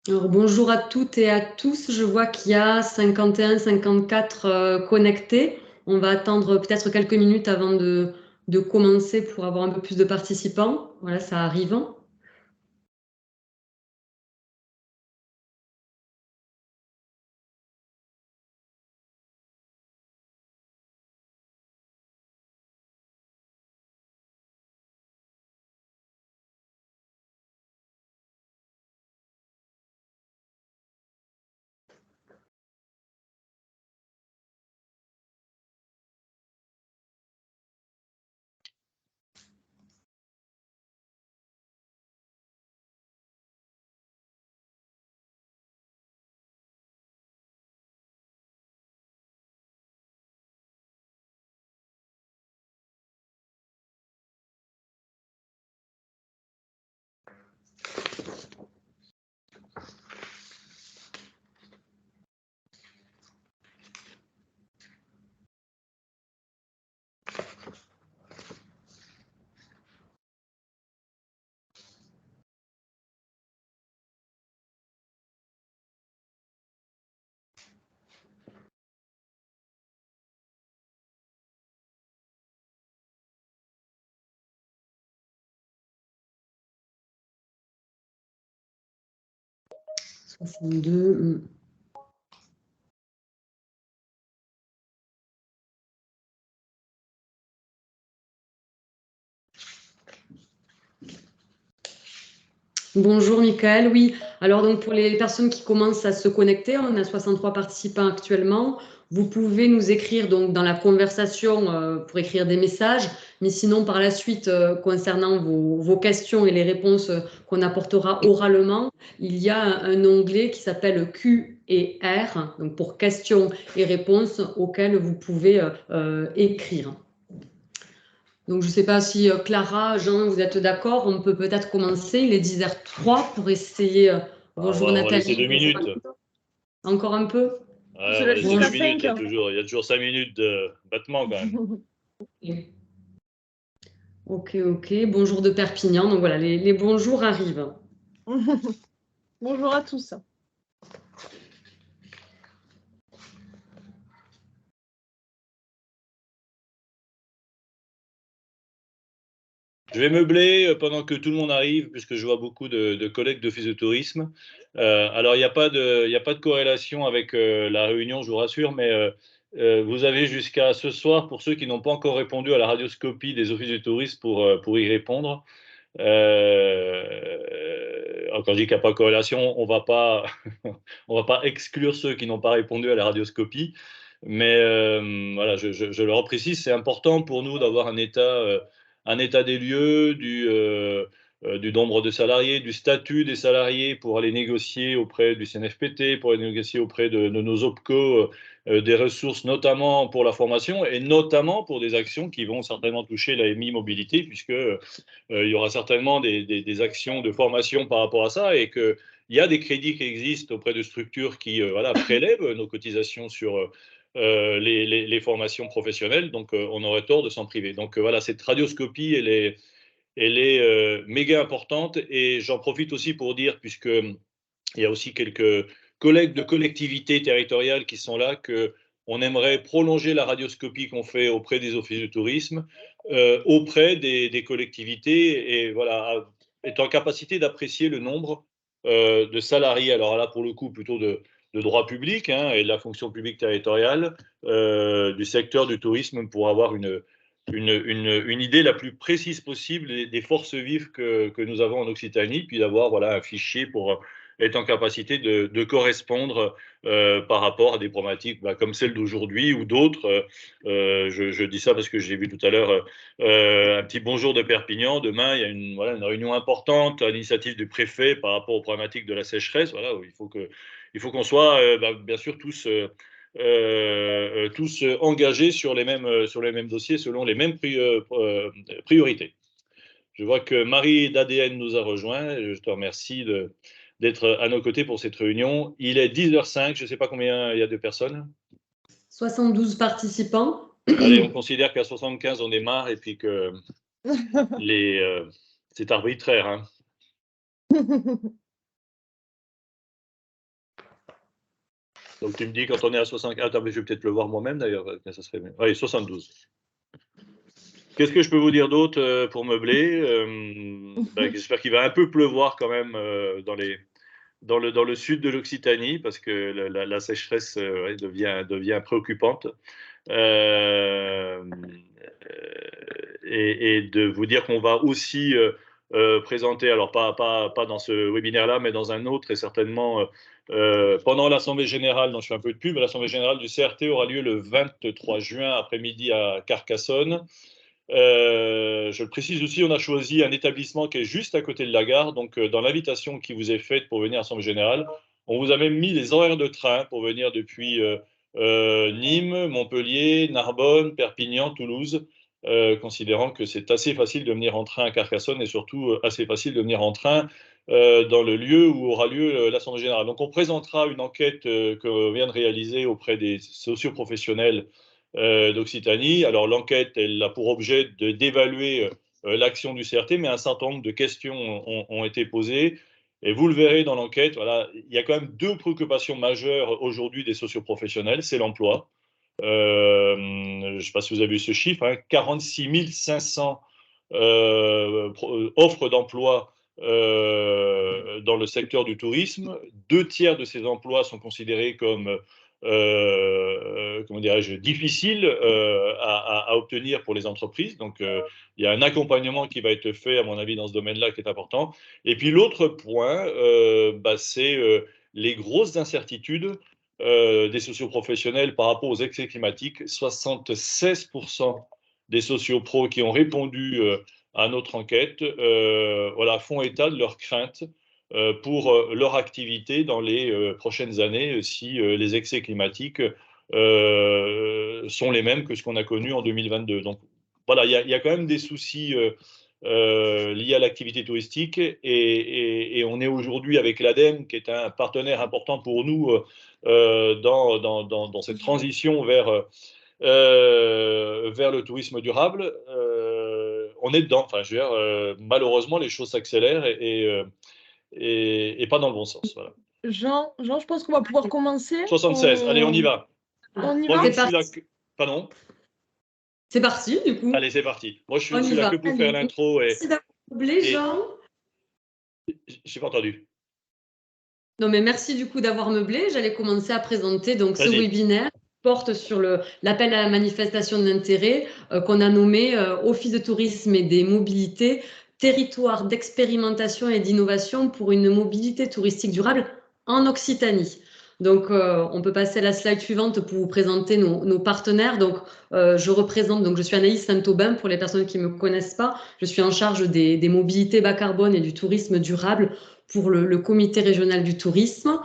Alors, bonjour à toutes et à tous. Je vois qu'il y a 51, 54 connectés. On va attendre peut-être quelques minutes avant de commencer pour avoir un peu plus de participants. Voilà, ça arrive. 62. Bonjour Michael, oui. Alors donc pour les personnes qui commencent à se connecter, on a 63 participants actuellement. Vous pouvez nous écrire donc dans la conversation pour écrire des messages, mais sinon par la suite concernant vos questions et les réponses qu'on apportera oralement, il y a un onglet qui s'appelle Q et R, donc pour questions et réponses auxquelles vous pouvez écrire. Donc, je ne sais pas si Clara, Jean, vous êtes d'accord. On peut peut-être commencer. Il est 10h03 pour essayer. Bonjour On va laisser Nathalie. 2 minutes. Encore un peu? Ouais, on va laisser 2 minutes. Il y a toujours 5 minutes de battement quand même. Ok, ok. Bonjour de Perpignan. Donc voilà, les bonjours arrivent. Bonjour à tous. Je vais meubler pendant que tout le monde arrive, puisque je vois beaucoup de collègues de physiotourisme. Alors, il n'y a pas de corrélation avec la réunion, je vous rassure, mais vous avez jusqu'à ce soir, pour ceux qui n'ont pas encore répondu à la radioscopie des offices du tourisme, pour y répondre. Quand je dis qu'il n'y a pas de corrélation, on va pas exclure ceux qui n'ont pas répondu à la radioscopie. Mais voilà, je le reprécise, c'est important pour nous d'avoir un état des lieux, du nombre de salariés, du statut des salariés pour aller négocier auprès du CNFPT, pour aller négocier auprès de nos OPCO, des ressources, notamment pour la formation et notamment pour des actions qui vont certainement toucher la MI Mobilité, puisque il y aura certainement des actions de formation par rapport à ça, et qu'il y a des crédits qui existent auprès de structures qui voilà, prélèvent nos cotisations sur les formations professionnelles, donc on aurait tort de s'en priver. Donc voilà, cette radioscopie, elle est méga importante, et j'en profite aussi pour dire, puisqu'il y a aussi quelques collègues de collectivités territoriales qui sont là, qu'on aimerait prolonger la radioscopie qu'on fait auprès des offices de tourisme, auprès des collectivités, et voilà, être en capacité d'apprécier le nombre de salariés, alors là pour le coup plutôt de droit public hein, et de la fonction publique territoriale du secteur du tourisme, pour avoir une idée la plus précise possible des forces vives que nous avons en Occitanie, puis d'avoir voilà, un fichier pour être en capacité de correspondre par rapport à des problématiques comme celle d'aujourd'hui ou d'autres. Je dis ça parce que j'ai vu tout à l'heure un petit bonjour de Perpignan. Demain, il y a une réunion importante à l'initiative du préfet par rapport aux problématiques de la sécheresse. Voilà, où il faut qu'on soit bien sûr tous engagés sur les mêmes dossiers selon les mêmes priorités. Je vois que Marie d'ADN nous a rejoint. Je te remercie d'être à nos côtés pour cette réunion. Il est 10h05, je ne sais pas combien il y a de personnes. 72 participants. Allez, on considère qu'à 75, on est marre, et puis que c'est arbitraire. Hein. Donc, tu me dis quand on est à 75. Attends, mais je vais peut-être le voir moi-même d'ailleurs. Ça serait bien. Oui, 72. Qu'est-ce que je peux vous dire d'autre pour meubler J'espère qu'il va un peu pleuvoir quand même dans le sud de l'Occitanie, parce que la sécheresse devient préoccupante. Et de vous dire qu'on va aussi présenter, alors pas dans ce webinaire-là, mais dans un autre, et certainement pendant l'Assemblée Générale, dont je fais un peu de pub, l'Assemblée Générale du CRT aura lieu le 23 juin après-midi à Carcassonne. Je le précise aussi, on a choisi un établissement qui est juste à côté de la gare. Donc, dans l'invitation qui vous est faite pour venir à l'Assemblée Générale, on vous a même mis les horaires de train pour venir depuis Nîmes, Montpellier, Narbonne, Perpignan, Toulouse, considérant que c'est assez facile de venir en train à Carcassonne et surtout assez facile de venir en train dans le lieu où aura lieu l'Assemblée Générale. Donc, on présentera une enquête que vient de réaliser auprès des socioprofessionnels d'Occitanie. Alors l'enquête, elle a pour objet d'évaluer l'action du CRT, mais un certain nombre de questions ont été posées. Et vous le verrez dans l'enquête, voilà, il y a quand même deux préoccupations majeures aujourd'hui des socioprofessionnels, c'est l'emploi. Je ne sais pas si vous avez vu ce chiffre, hein, 46 500 offres d'emploi dans le secteur du tourisme. 2/3 de ces emplois sont considérés comme comment dirais-je, difficiles à obtenir pour les entreprises. Donc, il y a un accompagnement qui va être fait, à mon avis, dans ce domaine-là qui est important. Et puis, l'autre point, c'est les grosses incertitudes des socioprofessionnels par rapport aux excès climatiques. 76% des sociopros qui ont répondu à notre enquête voilà, font état de leurs craintes pour leur activité dans les prochaines années si les excès climatiques sont les mêmes que ce qu'on a connu en 2022. Donc voilà, il y a quand même des soucis liés à l'activité touristique et on est aujourd'hui avec l'ADEME, qui est un partenaire important pour nous dans cette transition vers le tourisme durable. On est dedans. Enfin, je veux dire, malheureusement, les choses s'accélèrent et pas dans le bon sens. Voilà. Jean, je pense qu'on va pouvoir commencer. 76, allez, on y va. On y Moi, va. je suis là que... Pardon? C'est parti, du coup. Allez, c'est parti. Moi, je On suis y là va. que pour Allez. faire l'intro. Merci d'avoir meublé, Jean. J'ai pas entendu. Non, mais merci du coup d'avoir meublé. J'allais commencer à présenter donc ce Vas-y. webinaire qui porte sur l'appel à la manifestation d'intérêt qu'on a nommé Office de tourisme et des mobilités, territoire d'expérimentation et d'innovation pour une mobilité touristique durable en Occitanie. Donc, on peut passer à la slide suivante pour vous présenter nos partenaires. Donc, je suis Anaïs Saint-Aubin pour les personnes qui ne me connaissent pas. Je suis en charge des mobilités bas carbone et du tourisme durable pour le comité régional du tourisme.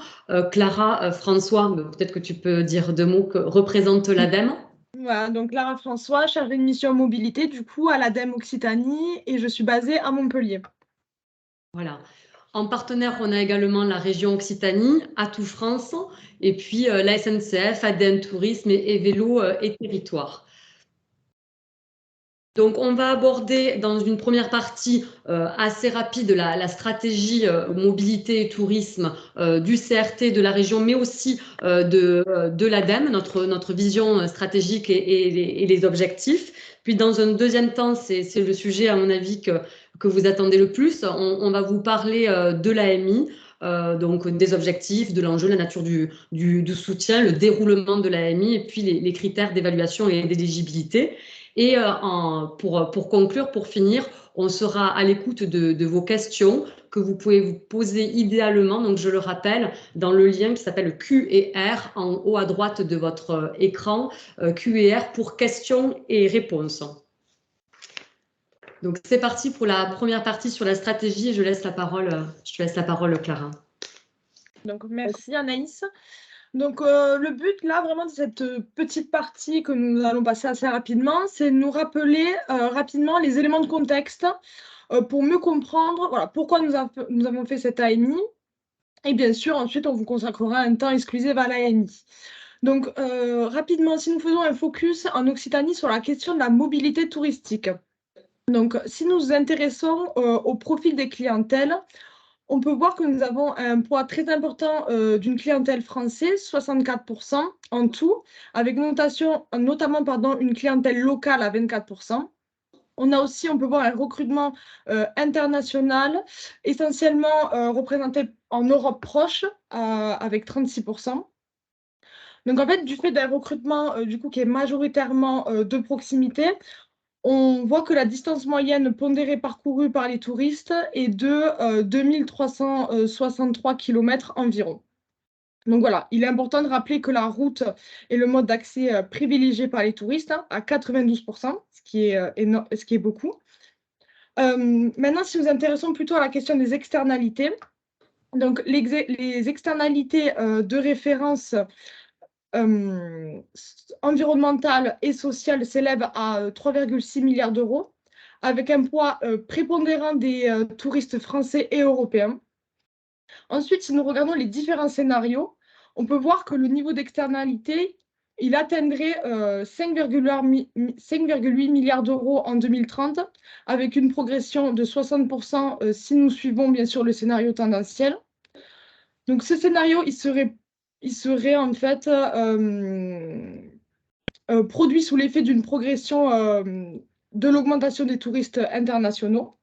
Clara François, peut-être que tu peux dire deux mots, que représente l'ADEME. Voilà, donc Clara François, chargée de mission mobilité, du coup, à l'ADEME Occitanie, et je suis basée à Montpellier. Voilà. En partenaire, on a également la région Occitanie, Atout France, et puis la SNCF, ADEME Tourisme et Vélo et Territoire. Donc, on va aborder dans une première partie assez rapide la stratégie mobilité et tourisme du CRT de la région, mais aussi de l'ADEME, notre vision stratégique et les objectifs. Puis, dans un deuxième temps, c'est le sujet, à mon avis, que vous attendez le plus. On va vous parler de l'AMI, donc des objectifs, de l'enjeu, la nature du soutien, le déroulement de l'AMI et puis les critères d'évaluation et d'éligibilité. Et pour conclure, pour finir, on sera à l'écoute de vos questions que vous pouvez vous poser idéalement, donc je le rappelle, dans le lien qui s'appelle Q&R en haut à droite de votre écran, Q&R pour questions et réponses. Donc c'est parti pour la première partie sur la stratégie et je te laisse la parole, Clara. Donc merci Anaïs. Donc le but là vraiment de cette petite partie que nous allons passer assez rapidement, c'est de nous rappeler rapidement les éléments de contexte pour mieux comprendre voilà, pourquoi nous avons fait cette AMI. Et bien sûr, ensuite, on vous consacrera un temps exclusif à l'AMI. Donc rapidement, si nous faisons un focus en Occitanie sur la question de la mobilité touristique. Donc si nous nous intéressons au profil des clientèles, on peut voir que nous avons un poids très important d'une clientèle française, 64% en tout, avec notamment une clientèle locale à 24%. On a aussi, on peut voir un recrutement international, essentiellement représenté en Europe proche, avec 36%. Donc en fait, du fait d'un recrutement du coup, qui est majoritairement de proximité, on voit que la distance moyenne pondérée parcourue par les touristes est de 2363 km environ. Donc voilà, il est important de rappeler que la route est le mode d'accès privilégié par les touristes, hein, à 92%, ce qui est beaucoup. Maintenant, si nous intéressons plutôt à la question des externalités, donc les externalités de référence environnementale et sociale s'élève à 3,6 milliards d'euros, avec un poids prépondérant des touristes français et européens. Ensuite, si nous regardons les différents scénarios, on peut voir que le niveau d'externalité, il atteindrait 5,8 milliards d'euros en 2030, avec une progression de 60% si nous suivons bien sûr le scénario tendanciel. Donc ce scénario, il serait en fait produit sous l'effet d'une progression de l'augmentation des touristes internationaux.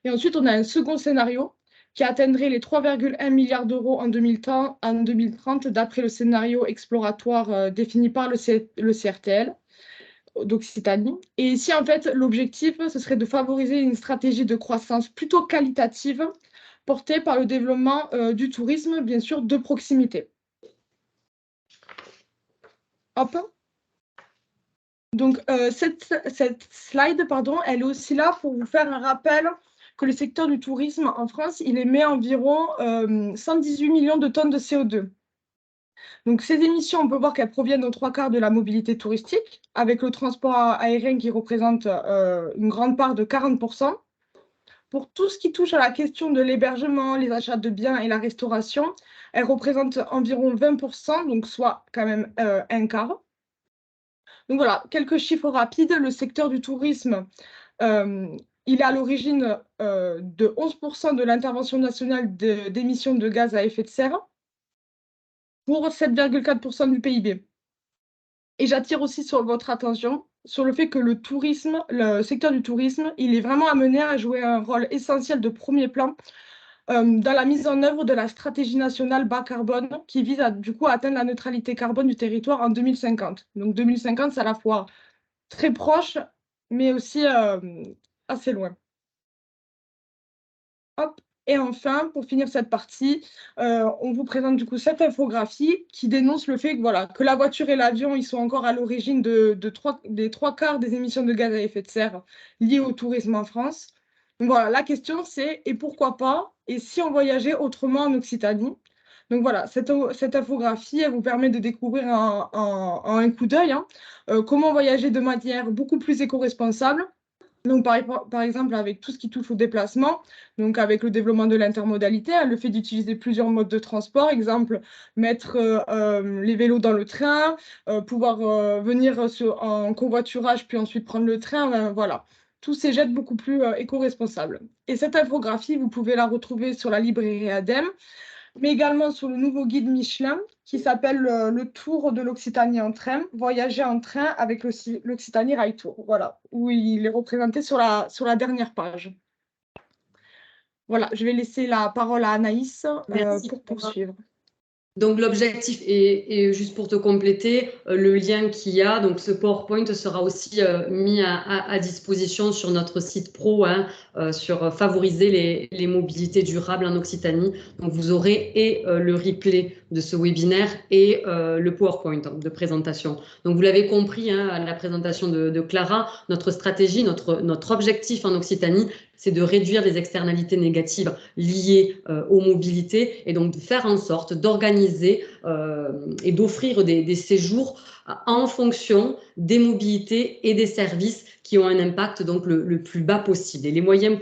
Et ensuite, on a un second scénario qui atteindrait les 3,1 milliards d'euros en 2030, d'après le scénario exploratoire défini par le CRTL d'Occitanie. Et ici, en fait, l'objectif, ce serait de favoriser une stratégie de croissance plutôt qualitative portée par le développement du tourisme, bien sûr, de proximité. Hop. Donc, cette slide, pardon, elle est aussi là pour vous faire un rappel que le secteur du tourisme en France, il émet environ 118 millions de tonnes de CO2. Donc, ces émissions, on peut voir qu'elles proviennent aux 3/4 de la mobilité touristique, avec le transport aérien qui représente une grande part de 40%. Pour tout ce qui touche à la question de l'hébergement, les achats de biens et la restauration, elle représente environ 20%, donc soit quand même un quart. Donc voilà, quelques chiffres rapides. Le secteur du tourisme, il est à l'origine de 11% de l'intervention nationale d'émissions de gaz à effet de serre pour 7,4% du PIB. Et j'attire aussi votre attention sur le fait que le secteur du tourisme, il est vraiment amené à jouer un rôle essentiel de premier plan dans la mise en œuvre de la stratégie nationale bas carbone qui vise du coup à atteindre la neutralité carbone du territoire en 2050. Donc 2050, c'est à la fois très proche, mais aussi assez loin. Hop. Et enfin, pour finir cette partie, on vous présente du coup cette infographie qui dénonce le fait que, voilà, que la voiture et l'avion, ils sont encore à l'origine des 3/4 des émissions de gaz à effet de serre liées au tourisme en France. Donc voilà, la question c'est, et pourquoi pas, et si on voyageait autrement en Occitanie? Donc voilà, cette infographie, elle vous permet de découvrir en un coup d'œil comment voyager de manière beaucoup plus éco-responsable. Donc, par exemple, avec tout ce qui touche au déplacement, donc avec le développement de l'intermodalité, le fait d'utiliser plusieurs modes de transport, exemple, mettre les vélos dans le train, pouvoir venir en covoiturage, puis ensuite prendre le train, voilà. Tous ces gestes beaucoup plus éco-responsables. Et cette infographie, vous pouvez la retrouver sur la librairie ADEME, mais également sur le nouveau guide Michelin qui s'appelle le Tour de l'Occitanie en train, voyager en train avec l'Occitanie Rail Tour, voilà, où il est représenté sur la dernière page. Voilà, je vais laisser la parole à Anaïs pour poursuivre. Donc l'objectif, et juste pour te compléter, le lien qu'il y a, donc ce PowerPoint sera aussi mis à disposition sur notre site pro, sur favoriser les mobilités durables en Occitanie. Donc vous aurez et le replay de ce webinaire et le PowerPoint de présentation. Donc vous l'avez compris, à la présentation de Clara, notre stratégie, notre objectif en Occitanie, c'est de réduire les externalités négatives liées aux mobilités et donc de faire en sorte d'organiser et d'offrir des séjours en fonction des mobilités et des services qui ont un impact donc le plus bas possible. Et les moyens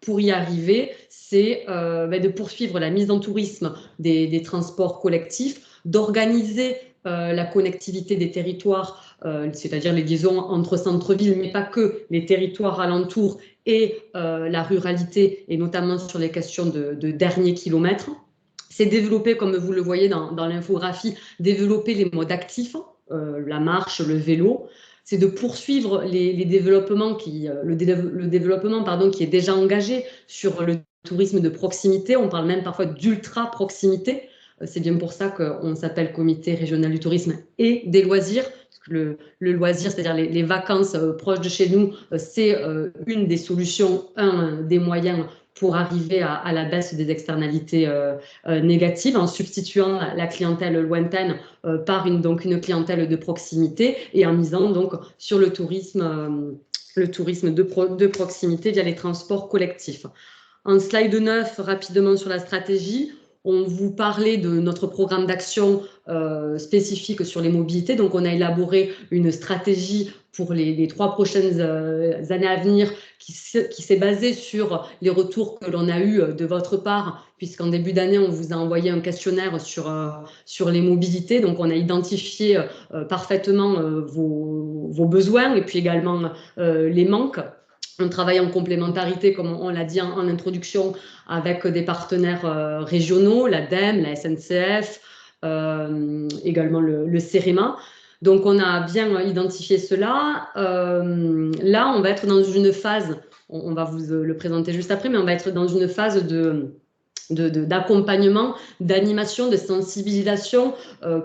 pour y arriver, c'est de poursuivre la mise en tourisme des transports collectifs, d'organiser la connectivité des territoires c'est-à-dire les liaisons entre centre-ville, mais pas que, les territoires alentours et la ruralité, et notamment sur les questions de dernier kilomètre. C'est développer, comme vous le voyez dans l'infographie, développer les modes actifs, la marche, le vélo. C'est de poursuivre les développements le développement qui est déjà engagé sur le tourisme de proximité. On parle même parfois d'ultra proximité. C'est bien pour ça qu'on s'appelle Comité régional du tourisme et des loisirs. Le loisir, c'est-à-dire les vacances proches de chez nous, c'est une des solutions, un des moyens pour arriver à la baisse des externalités négatives, en substituant la clientèle lointaine par donc une clientèle de proximité et en misant donc sur le tourisme de proximité via les transports collectifs. En slide 9, rapidement sur la stratégie, on vous parlait de notre programme d'action spécifique sur les mobilités. Donc, on a élaboré une stratégie pour les 3 prochaines années à venir qui s'est basée sur les retours que l'on a eus de votre part, puisqu'en début d'année, on vous a envoyé un questionnaire sur les mobilités. Donc, on a identifié parfaitement vos besoins et puis également les manques. On travaille en complémentarité, comme on l'a dit en introduction, avec des partenaires régionaux, l'ADEME, la SNCF, également le CEREMA. Donc, on a bien identifié cela. Là, on va être dans une phase, on va vous le présenter juste après, mais on va être dans une phase d'accompagnement, d'animation, de sensibilisation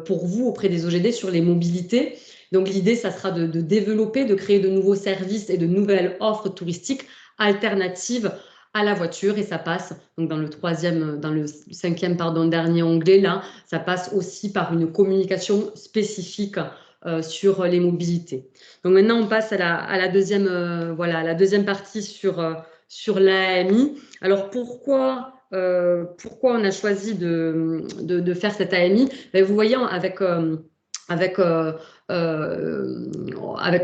pour vous auprès des OGD sur les mobilités. Donc, l'idée, ça sera de développer, de créer de nouveaux services et de nouvelles offres touristiques alternatives à la voiture, et ça passe donc dans le 5e dernier onglet là, ça passe aussi par une communication spécifique sur les mobilités. Donc maintenant on passe à la deuxième partie sur l'AMI. Alors pourquoi on a choisi de faire cette AMI? Vous voyez avec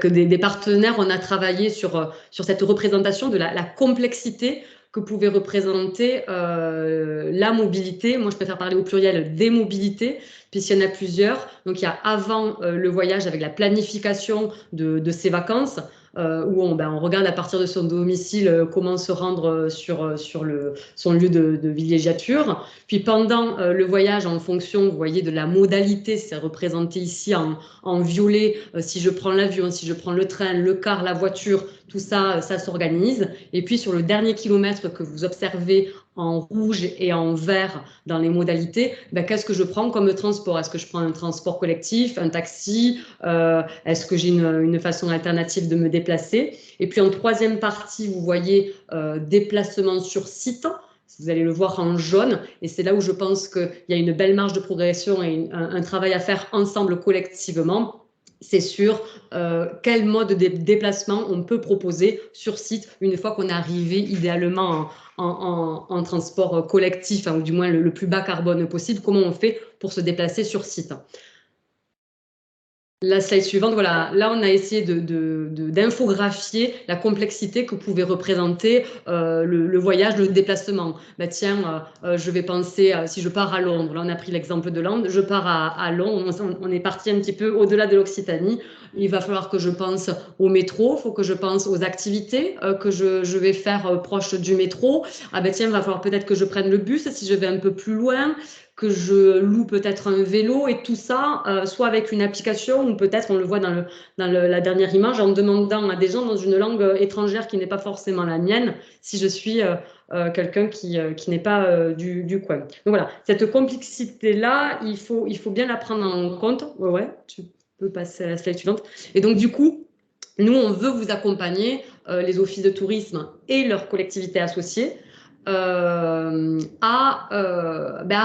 des partenaires, on a travaillé sur cette représentation de la complexité que pouvait représenter la mobilité. Moi, je préfère parler au pluriel des mobilités, puisqu'il y en a plusieurs. Donc, il y a avant le voyage avec la planification de ses vacances, où on regarde à partir de son domicile comment se rendre sur son lieu de villégiature. Puis pendant le voyage, en fonction, vous voyez, de la modalité, c'est représenté ici en violet, si je prends l'avion, si je prends le train, le car, la voiture, tout ça, ça s'organise. Et puis sur le dernier kilomètre que vous observez en rouge et en vert dans les modalités, qu'est-ce que je prends comme transport? Est-ce que je prends un transport collectif, un taxi? Est-ce que j'ai une façon alternative de me déplacer? Et puis en 3e partie, vous voyez déplacement sur site. Vous allez le voir en jaune, et c'est là où je pense qu'il y a une belle marge de progression et un travail à faire ensemble collectivement. C'est sur quel mode de déplacement on peut proposer sur site une fois qu'on est arrivé idéalement en transport collectif, ou du moins le plus bas carbone possible, comment on fait pour se déplacer sur site. La slide suivante, voilà, là on a essayé d'infographier la complexité que pouvait représenter le voyage, le déplacement. Je vais penser, si je pars à Londres, là on a pris l'exemple de Londres, je pars à Londres, on est parti un petit peu au-delà de l'Occitanie, il va falloir que je pense au métro, il faut que je pense aux activités que je vais faire proche du métro. Il va falloir peut-être que je prenne le bus si je vais un peu plus loin, que je loue peut-être un vélo, et tout ça, soit avec une application, ou peut-être, on le voit dans la dernière image, en demandant à des gens dans une langue étrangère qui n'est pas forcément la mienne, si je suis quelqu'un qui n'est pas du coin. Donc voilà, cette complexité-là, il faut bien la prendre en compte. Ouais, tu peux passer à la slide suivante. Et donc, du coup, nous, on veut vous accompagner, les offices de tourisme et leurs collectivités associées, à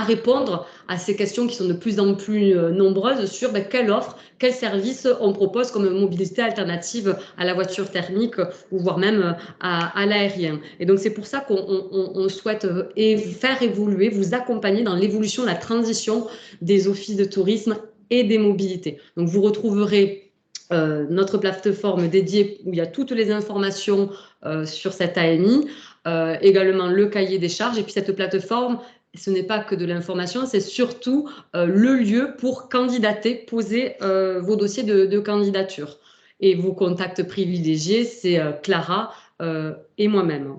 répondre à ces questions qui sont de plus en plus nombreuses sur quelle offre, quel service on propose comme mobilité alternative à la voiture thermique, ou voire même à l'aérien. Et donc c'est pour ça qu'on souhaite faire évoluer, vous accompagner dans l'évolution, la transition des offices de tourisme et des mobilités. Donc vous retrouverez notre plateforme dédiée où il y a toutes les informations sur cette AMI, également le cahier des charges, et puis cette plateforme, ce n'est pas que de l'information, c'est surtout le lieu pour candidater, poser vos dossiers de candidature. Et vos contacts privilégiés, c'est Clara et moi-même.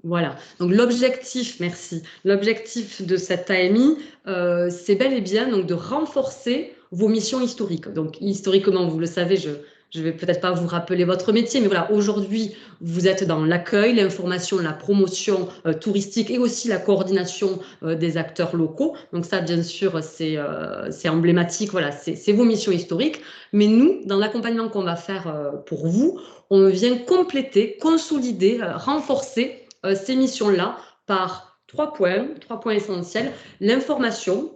Voilà. Donc l'objectif, merci. L'objectif de cette AMI, c'est bel et bien donc de renforcer vos missions historiques. Donc historiquement, vous le savez, je ne vais peut-être pas vous rappeler votre métier, mais voilà, aujourd'hui, vous êtes dans l'accueil, l'information, la promotion touristique et aussi la coordination des acteurs locaux. Donc ça, bien sûr, c'est emblématique. Voilà, c'est vos missions historiques. Mais nous, dans l'accompagnement qu'on va faire pour vous, on vient compléter, consolider, renforcer ces missions-là par trois points essentiels. L'information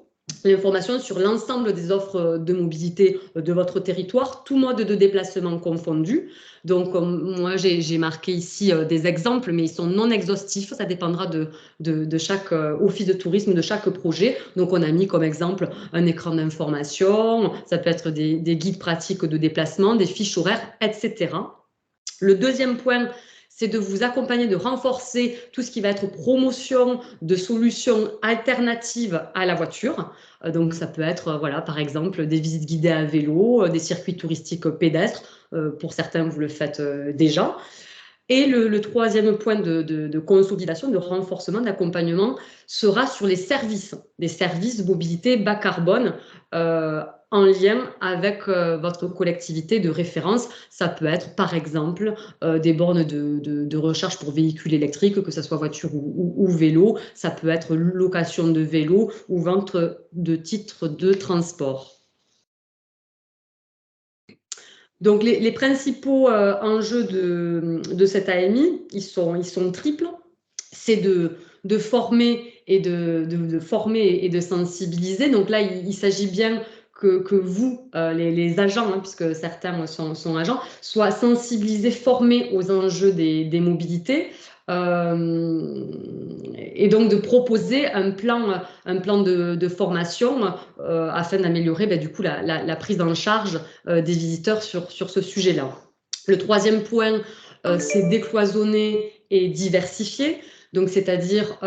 sur l'ensemble des offres de mobilité de votre territoire, tout mode de déplacement confondu. Donc, moi, j'ai marqué ici des exemples, mais ils sont non exhaustifs. Ça dépendra de chaque office de tourisme, de chaque projet. Donc, on a mis comme exemple un écran d'information, ça peut être des guides pratiques de déplacement, des fiches horaires, etc. Le deuxième point, c'est de vous accompagner, de renforcer tout ce qui va être promotion de solutions alternatives à la voiture. Donc, ça peut être, voilà, par exemple, des visites guidées à vélo, des circuits touristiques pédestres. Pour certains, vous le faites déjà. Et le troisième point de consolidation, de renforcement, d'accompagnement sera sur les services mobilité bas carbone en lien avec votre collectivité de référence. Ça peut être par exemple des bornes de recharge pour véhicules électriques, que ce soit voiture ou vélo. Ça peut être location de vélo ou vente de titres de transport. Donc, les principaux enjeux de cette AMI, ils sont triples. C'est de former et de sensibiliser. Donc là, il s'agit bien que vous, les agents, hein, puisque certains sont agents, soient sensibilisés, formés aux enjeux des mobilités. Et donc de proposer un plan de formation afin d'améliorer du coup la prise en charge des visiteurs sur ce sujet-là. Le troisième point, c'est décloisonner et diversifier. Donc, c'est-à-dire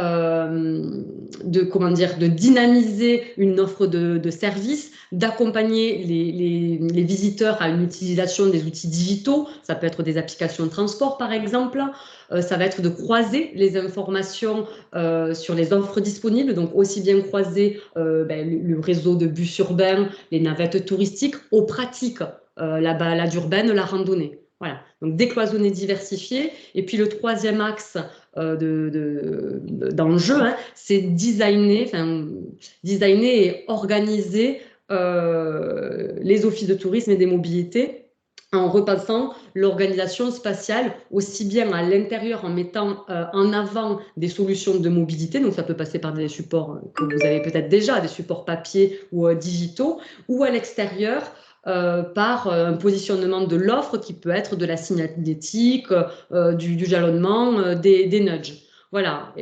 de dynamiser une offre de services, d'accompagner les visiteurs à une utilisation des outils digitaux. Ça peut être des applications de transport, par exemple. Ça va être de croiser les informations sur les offres disponibles, donc aussi bien croiser le réseau de bus urbains, les navettes touristiques, aux pratiques, la balade urbaine, la randonnée. Voilà, donc décloisonner, diversifier. Et puis le troisième axe d'enjeu, hein, c'est designer et organiser les offices de tourisme et des mobilités en repassant l'organisation spatiale aussi bien à l'intérieur en mettant en avant des solutions de mobilité, donc ça peut passer par des supports que vous avez peut-être déjà, des supports papier ou digitaux, ou à l'extérieur par un positionnement de l'offre qui peut être de la signalétique, du jalonnement, des nudges. Voilà,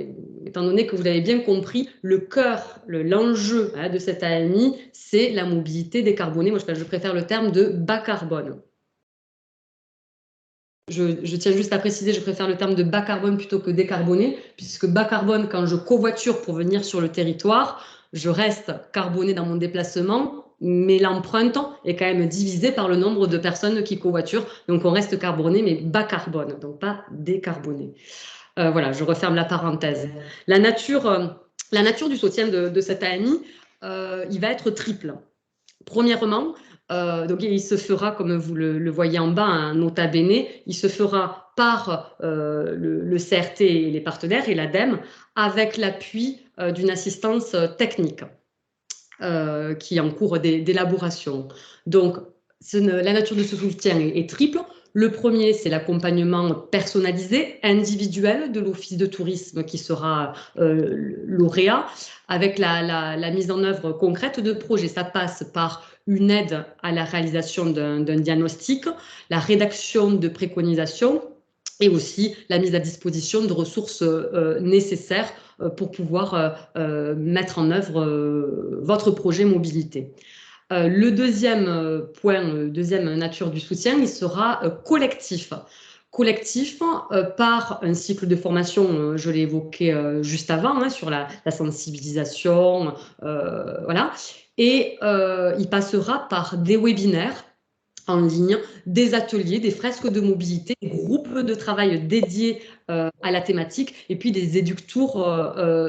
étant donné que vous avez bien compris, le cœur, l'enjeu de cette AMI, c'est la mobilité décarbonée. Moi, je préfère le terme de bas carbone. Je tiens juste à préciser, je préfère le terme de bas carbone plutôt que décarboné, puisque bas carbone, quand je covoiture pour venir sur le territoire, je reste carboné dans mon déplacement, mais l'empreinte est quand même divisée par le nombre de personnes qui covoiturent. Donc, on reste carboné, mais bas carbone, donc pas décarboné. Voilà, je referme la parenthèse. La nature du soutien de cette AMI, il va être triple. Premièrement, donc il se fera, comme vous le voyez en bas, un nota bene, il se fera par le CRT et les partenaires et l'ADEME avec l'appui d'une assistance technique qui est en cours d'élaboration. Donc, la nature de ce soutien est triple. Le premier, c'est l'accompagnement personnalisé, individuel de l'office de tourisme qui sera lauréat, avec la mise en œuvre concrète de projets. Ça passe par une aide à la réalisation d'un diagnostic, la rédaction de préconisations et aussi la mise à disposition de ressources nécessaires pour pouvoir mettre en œuvre votre projet mobilité. Le deuxième point, deuxième nature du soutien, il sera collectif. collectif par un cycle de formation, je l'ai évoqué juste avant, hein, sur la sensibilisation, voilà. Et il passera par des webinaires en ligne, des ateliers, des fresques de mobilité, des groupes de travail dédiés à la thématique et puis des éductours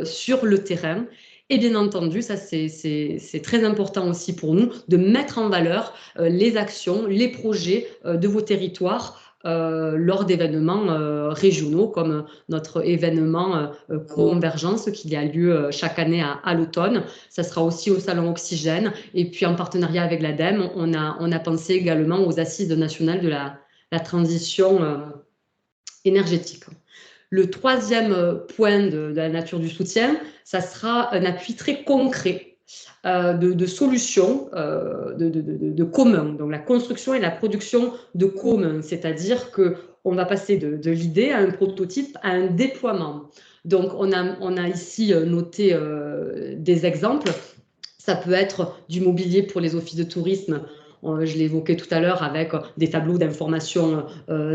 sur le terrain. Et bien entendu, ça c'est très important aussi pour nous, de mettre en valeur les actions, les projets de vos territoires lors d'événements régionaux comme notre événement Convergence qui a lieu chaque année à l'automne. Ça sera aussi au Salon Oxygène. Et puis en partenariat avec l'ADEME, on a pensé également aux assises nationales de la transition énergétique. Le troisième point de la nature du soutien, ça sera un appui très concret de solutions de communs. Donc la construction et la production de communs, c'est-à-dire qu'on va passer de l'idée à un prototype, à un déploiement. Donc on a ici noté des exemples. Ça peut être du mobilier pour les offices de tourisme. Je l'ai évoqué tout à l'heure avec des tableaux d'information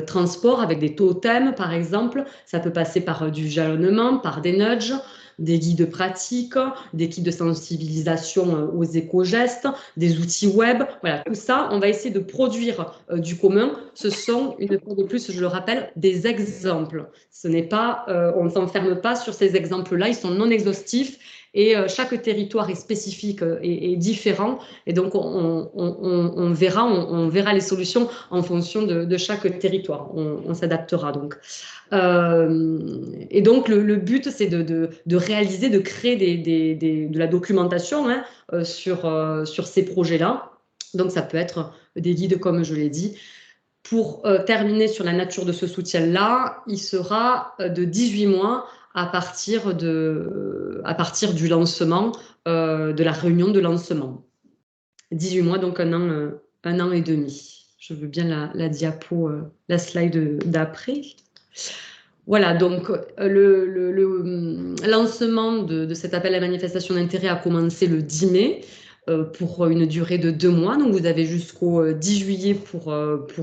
transport, avec des totems par exemple. Ça peut passer par du jalonnement, par des nudges, des guides pratiques, des kits de sensibilisation aux éco-gestes, des outils web. Voilà, tout ça, on va essayer de produire du commun. Ce sont, une fois de plus, je le rappelle, des exemples. Ce n'est pas, on ne s'enferme pas sur ces exemples-là, ils sont non exhaustifs. Et chaque territoire est spécifique et différent. Et donc, on verra les solutions en fonction de chaque territoire. On s'adaptera donc. Et donc, le but, c'est de réaliser, de créer de la documentation hein, sur ces projets-là. Donc, ça peut être des guides, comme je l'ai dit. Pour terminer sur la nature de ce soutien-là, il sera de 18 mois à partir du lancement, de la réunion de lancement. 18 mois, donc un an et demi. Je veux bien la diapo, la slide d'après. Voilà, donc le lancement de cet appel à manifestation d'intérêt a commencé le 10 mai. Pour une durée de 2 mois. Donc, vous avez jusqu'au 10 juillet pour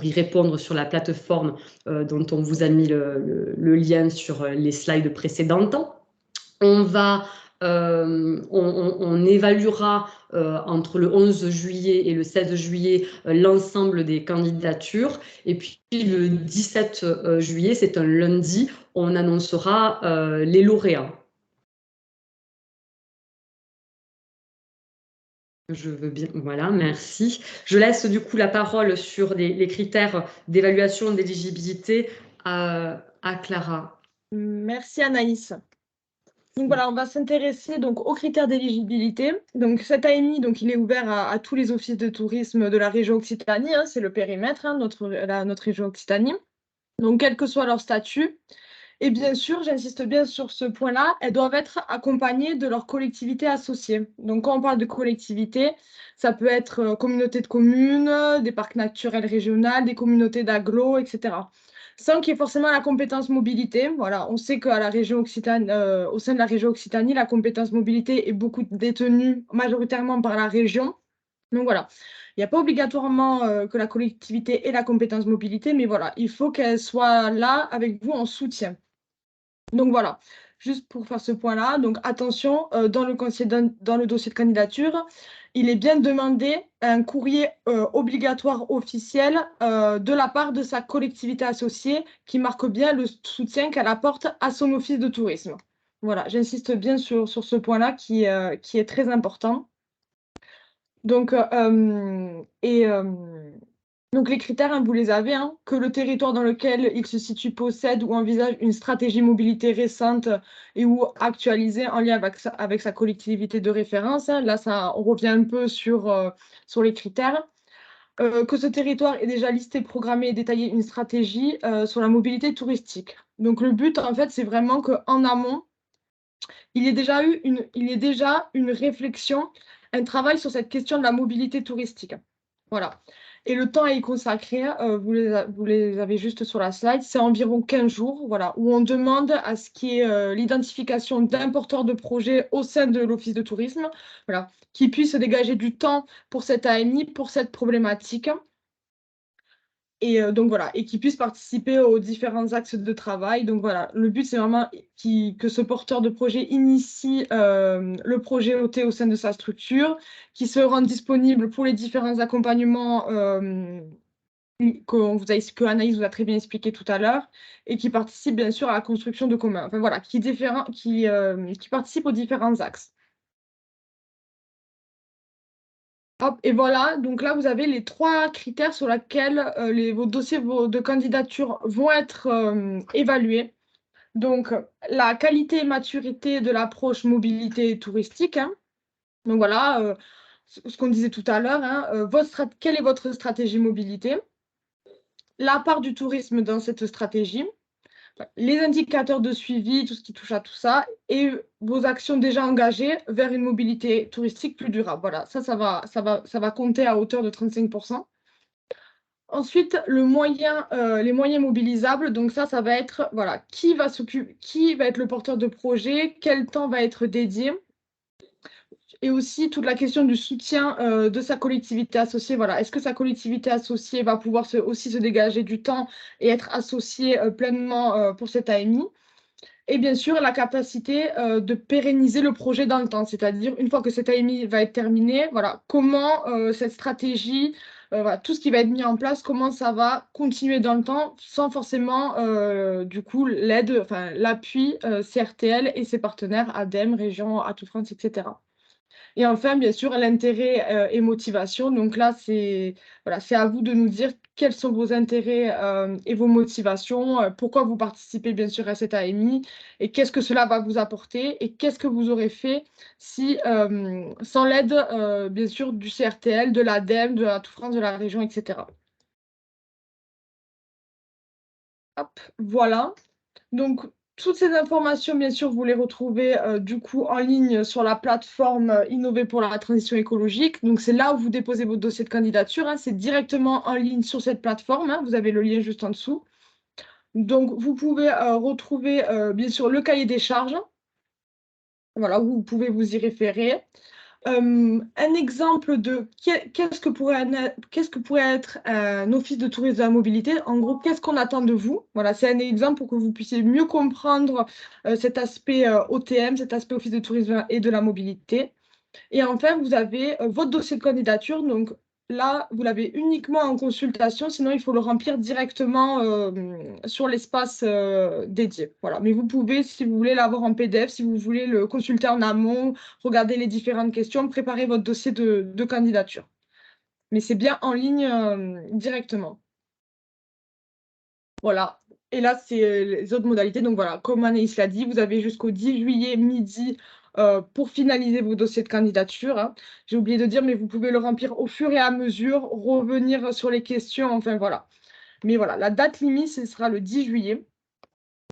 y répondre sur la plateforme dont on vous a mis le lien sur les slides précédentes. On évaluera entre le 11 juillet et le 16 juillet l'ensemble des candidatures. Et puis, le 17 juillet, c'est un lundi, on annoncera les lauréats. Je veux bien, voilà, merci. Je laisse du coup la parole sur les critères d'évaluation d'éligibilité à Clara. Merci Anaïs. Donc voilà, on va s'intéresser donc aux critères d'éligibilité. Donc cet AMI, donc il est ouvert à tous les offices de tourisme de la région Occitanie, hein, c'est le périmètre, hein, notre région Occitanie. Donc quel que soit leur statut. Et bien sûr, j'insiste bien sur ce point-là, elles doivent être accompagnées de leur collectivité associée. Donc quand on parle de collectivité, ça peut être communauté de communes, des parcs naturels régionaux, des communautés d'agglos, etc. Sans qu'il y ait forcément la compétence mobilité. Voilà, on sait qu'à la région Occitanie, au sein de la région Occitanie, la compétence mobilité est beaucoup détenue majoritairement par la région. Donc voilà, il n'y a pas obligatoirement que la collectivité ait la compétence mobilité, mais voilà, il faut qu'elle soit là avec vous en soutien. Donc voilà, juste pour faire ce point-là, donc attention, dans le dossier de candidature, il est bien demandé un courrier obligatoire officiel de la part de sa collectivité associée qui marque bien le soutien qu'elle apporte à son office de tourisme. Voilà, j'insiste bien sur ce point-là qui est très important. Donc, donc les critères, hein, vous les avez, hein, que le territoire dans lequel il se situe possède ou envisage une stratégie mobilité récente et ou actualisée en lien avec sa collectivité de référence. Hein. Là, on revient un peu sur les critères. Que ce territoire ait déjà listé, programmé et détaillé une stratégie sur la mobilité touristique. Donc le but, en fait, c'est vraiment qu'en amont, il y ait déjà une réflexion, un travail sur cette question de la mobilité touristique. Voilà. Et le temps à y consacrer, vous les avez juste sur la slide, c'est environ 15 jours, voilà, où on demande à ce qu'il y ait l'identification d'un porteur de projet au sein de l'office de tourisme, voilà, qui puisse dégager du temps pour cette AMI, pour cette problématique. Et donc voilà, et qui puissent participer aux différents axes de travail. Donc voilà, le but c'est vraiment que ce porteur de projet initie le projet OT au sein de sa structure, qui se rende disponible pour les différents accompagnements que Anaïs vous a très bien expliqué tout à l'heure, et qui participe bien sûr à la construction de communs. Enfin voilà, qui participe aux différents axes. Hop, et voilà, donc là, vous avez les 3 critères sur lesquels vos dossiers de candidature vont être évalués. Donc, la qualité et maturité de l'approche mobilité touristique, hein. Donc voilà, ce qu'on disait tout à l'heure, hein, quelle est votre stratégie mobilité? La part du tourisme dans cette stratégie, les indicateurs de suivi, tout ce qui touche à tout ça, et vos actions déjà engagées vers une mobilité touristique plus durable. Voilà, ça va compter à hauteur de 35%. Ensuite, les moyens mobilisables, donc ça va être, voilà, qui va être le porteur de projet, quel temps va être dédié, et aussi toute la question du soutien de sa collectivité associée. Voilà, est-ce que sa collectivité associée va pouvoir aussi se dégager du temps et être associée pleinement pour cette AMI? Et bien sûr, la capacité de pérenniser le projet dans le temps, c'est-à-dire une fois que cette AMI va être terminée, voilà, comment cette stratégie, voilà, tout ce qui va être mis en place, comment ça va continuer dans le temps sans forcément, du coup, l'appui CRTL et ses partenaires, ADEME, Région, Atout France, etc. Et enfin, bien sûr, l'intérêt et motivation. Donc là, c'est à vous de nous dire quels sont vos intérêts et vos motivations, pourquoi vous participez bien sûr à cette AMI et qu'est-ce que cela va vous apporter et qu'est-ce que vous aurez fait sans l'aide, bien sûr, du CRTL, de l'ADEME, de la Tout France, de la région, etc. Hop, voilà. Donc, toutes ces informations, bien sûr, vous les retrouvez du coup en ligne sur la plateforme Innover pour la transition écologique. Donc, c'est là où vous déposez votre dossier de candidature, hein. C'est directement en ligne sur cette plateforme, hein. Vous avez le lien juste en dessous. Donc, vous pouvez retrouver, bien sûr, le cahier des charges. Voilà, vous pouvez vous y référer. Un exemple de qu'est-ce que pourrait être un office de tourisme de la mobilité. En gros, qu'est-ce qu'on attend de vous? Voilà, c'est un exemple pour que vous puissiez mieux comprendre cet aspect OTM, cet aspect office de tourisme et de la mobilité. Et enfin, vous avez votre dossier de candidature. Donc là, vous l'avez uniquement en consultation, sinon il faut le remplir directement sur l'espace dédié. Voilà. Mais vous pouvez, si vous voulez l'avoir en PDF, si vous voulez le consulter en amont, regarder les différentes questions, préparer votre dossier de candidature. Mais c'est bien en ligne directement. Voilà. Et là, c'est les autres modalités. Donc voilà, comme Anaïs l'a dit, vous avez jusqu'au 10 juillet midi pour finaliser vos dossiers de candidature, hein. J'ai oublié de dire, mais vous pouvez le remplir au fur et à mesure, revenir sur les questions, enfin voilà. Mais voilà, la date limite, ce sera le 10 juillet.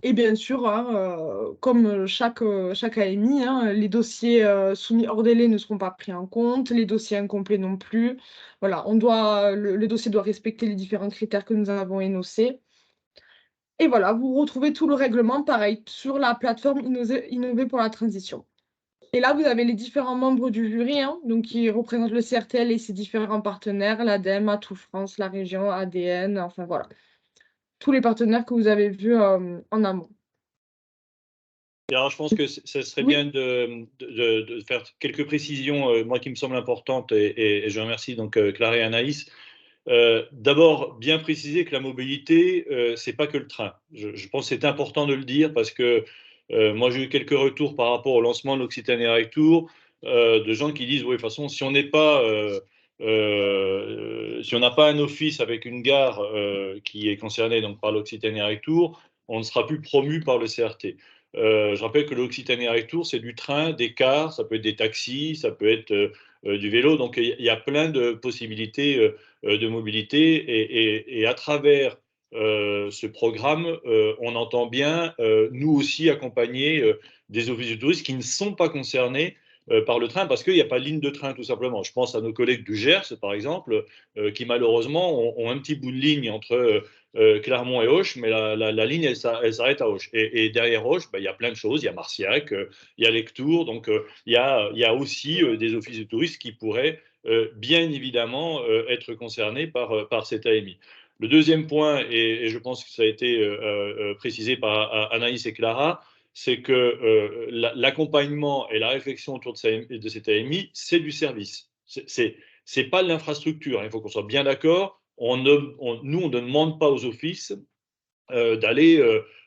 Et bien sûr, hein, comme chaque AMI, hein, les dossiers soumis hors délai ne seront pas pris en compte, les dossiers incomplets non plus. Voilà, le dossier doit respecter les différents critères que nous avons énoncés. Et voilà, vous retrouvez tout le règlement, pareil, sur la plateforme Innover pour la transition. Et là, vous avez les différents membres du jury, hein, donc qui représentent le CRTL et ses différents partenaires, l'ADEME, Atout France, la région, ADN, enfin voilà. Tous les partenaires que vous avez vus en amont. Et alors, je pense que ce serait Oui. bien de faire quelques précisions, moi, qui me semblent importantes, et je remercie donc Clara et Anaïs. D'abord, bien préciser que la mobilité, c'est pas que le train. Je pense que c'est important de le dire parce que moi, j'ai eu quelques retours par rapport au lancement de l'Occitanie Rail Tour, de gens qui disent, oui, de toute façon, si on n'est pas, si on n'a pas un office avec une gare qui est concernée donc par l'Occitanie Rail Tour, on ne sera plus promu par le CRT. Je rappelle que l'Occitanie Rail Tour, c'est du train, des cars, ça peut être des taxis, ça peut être du vélo. Donc, il y a plein de possibilités de mobilité. Et à travers ce programme, on entend bien, nous aussi, accompagner des offices de tourisme qui ne sont pas concernés par le train parce qu'il n'y a pas de ligne de train, tout simplement. Je pense à nos collègues du Gers, par exemple, qui malheureusement ont un petit bout de ligne entre Clermont et Auch, mais la ligne, elle s'arrête à Auch. Et derrière Auch, il y a plein de choses. Il y a Marciac, il y a Lectoure. Donc, il y a aussi des offices de tourisme qui pourraient bien évidemment être concernés par cette AMI. Le deuxième point, et je pense que ça a été précisé par Anaïs et Clara, c'est que l'accompagnement et la réflexion autour de cette AMI, c'est du service. C'est pas de l'infrastructure. Il faut qu'on soit bien d'accord. Nous, on ne demande pas aux offices d'aller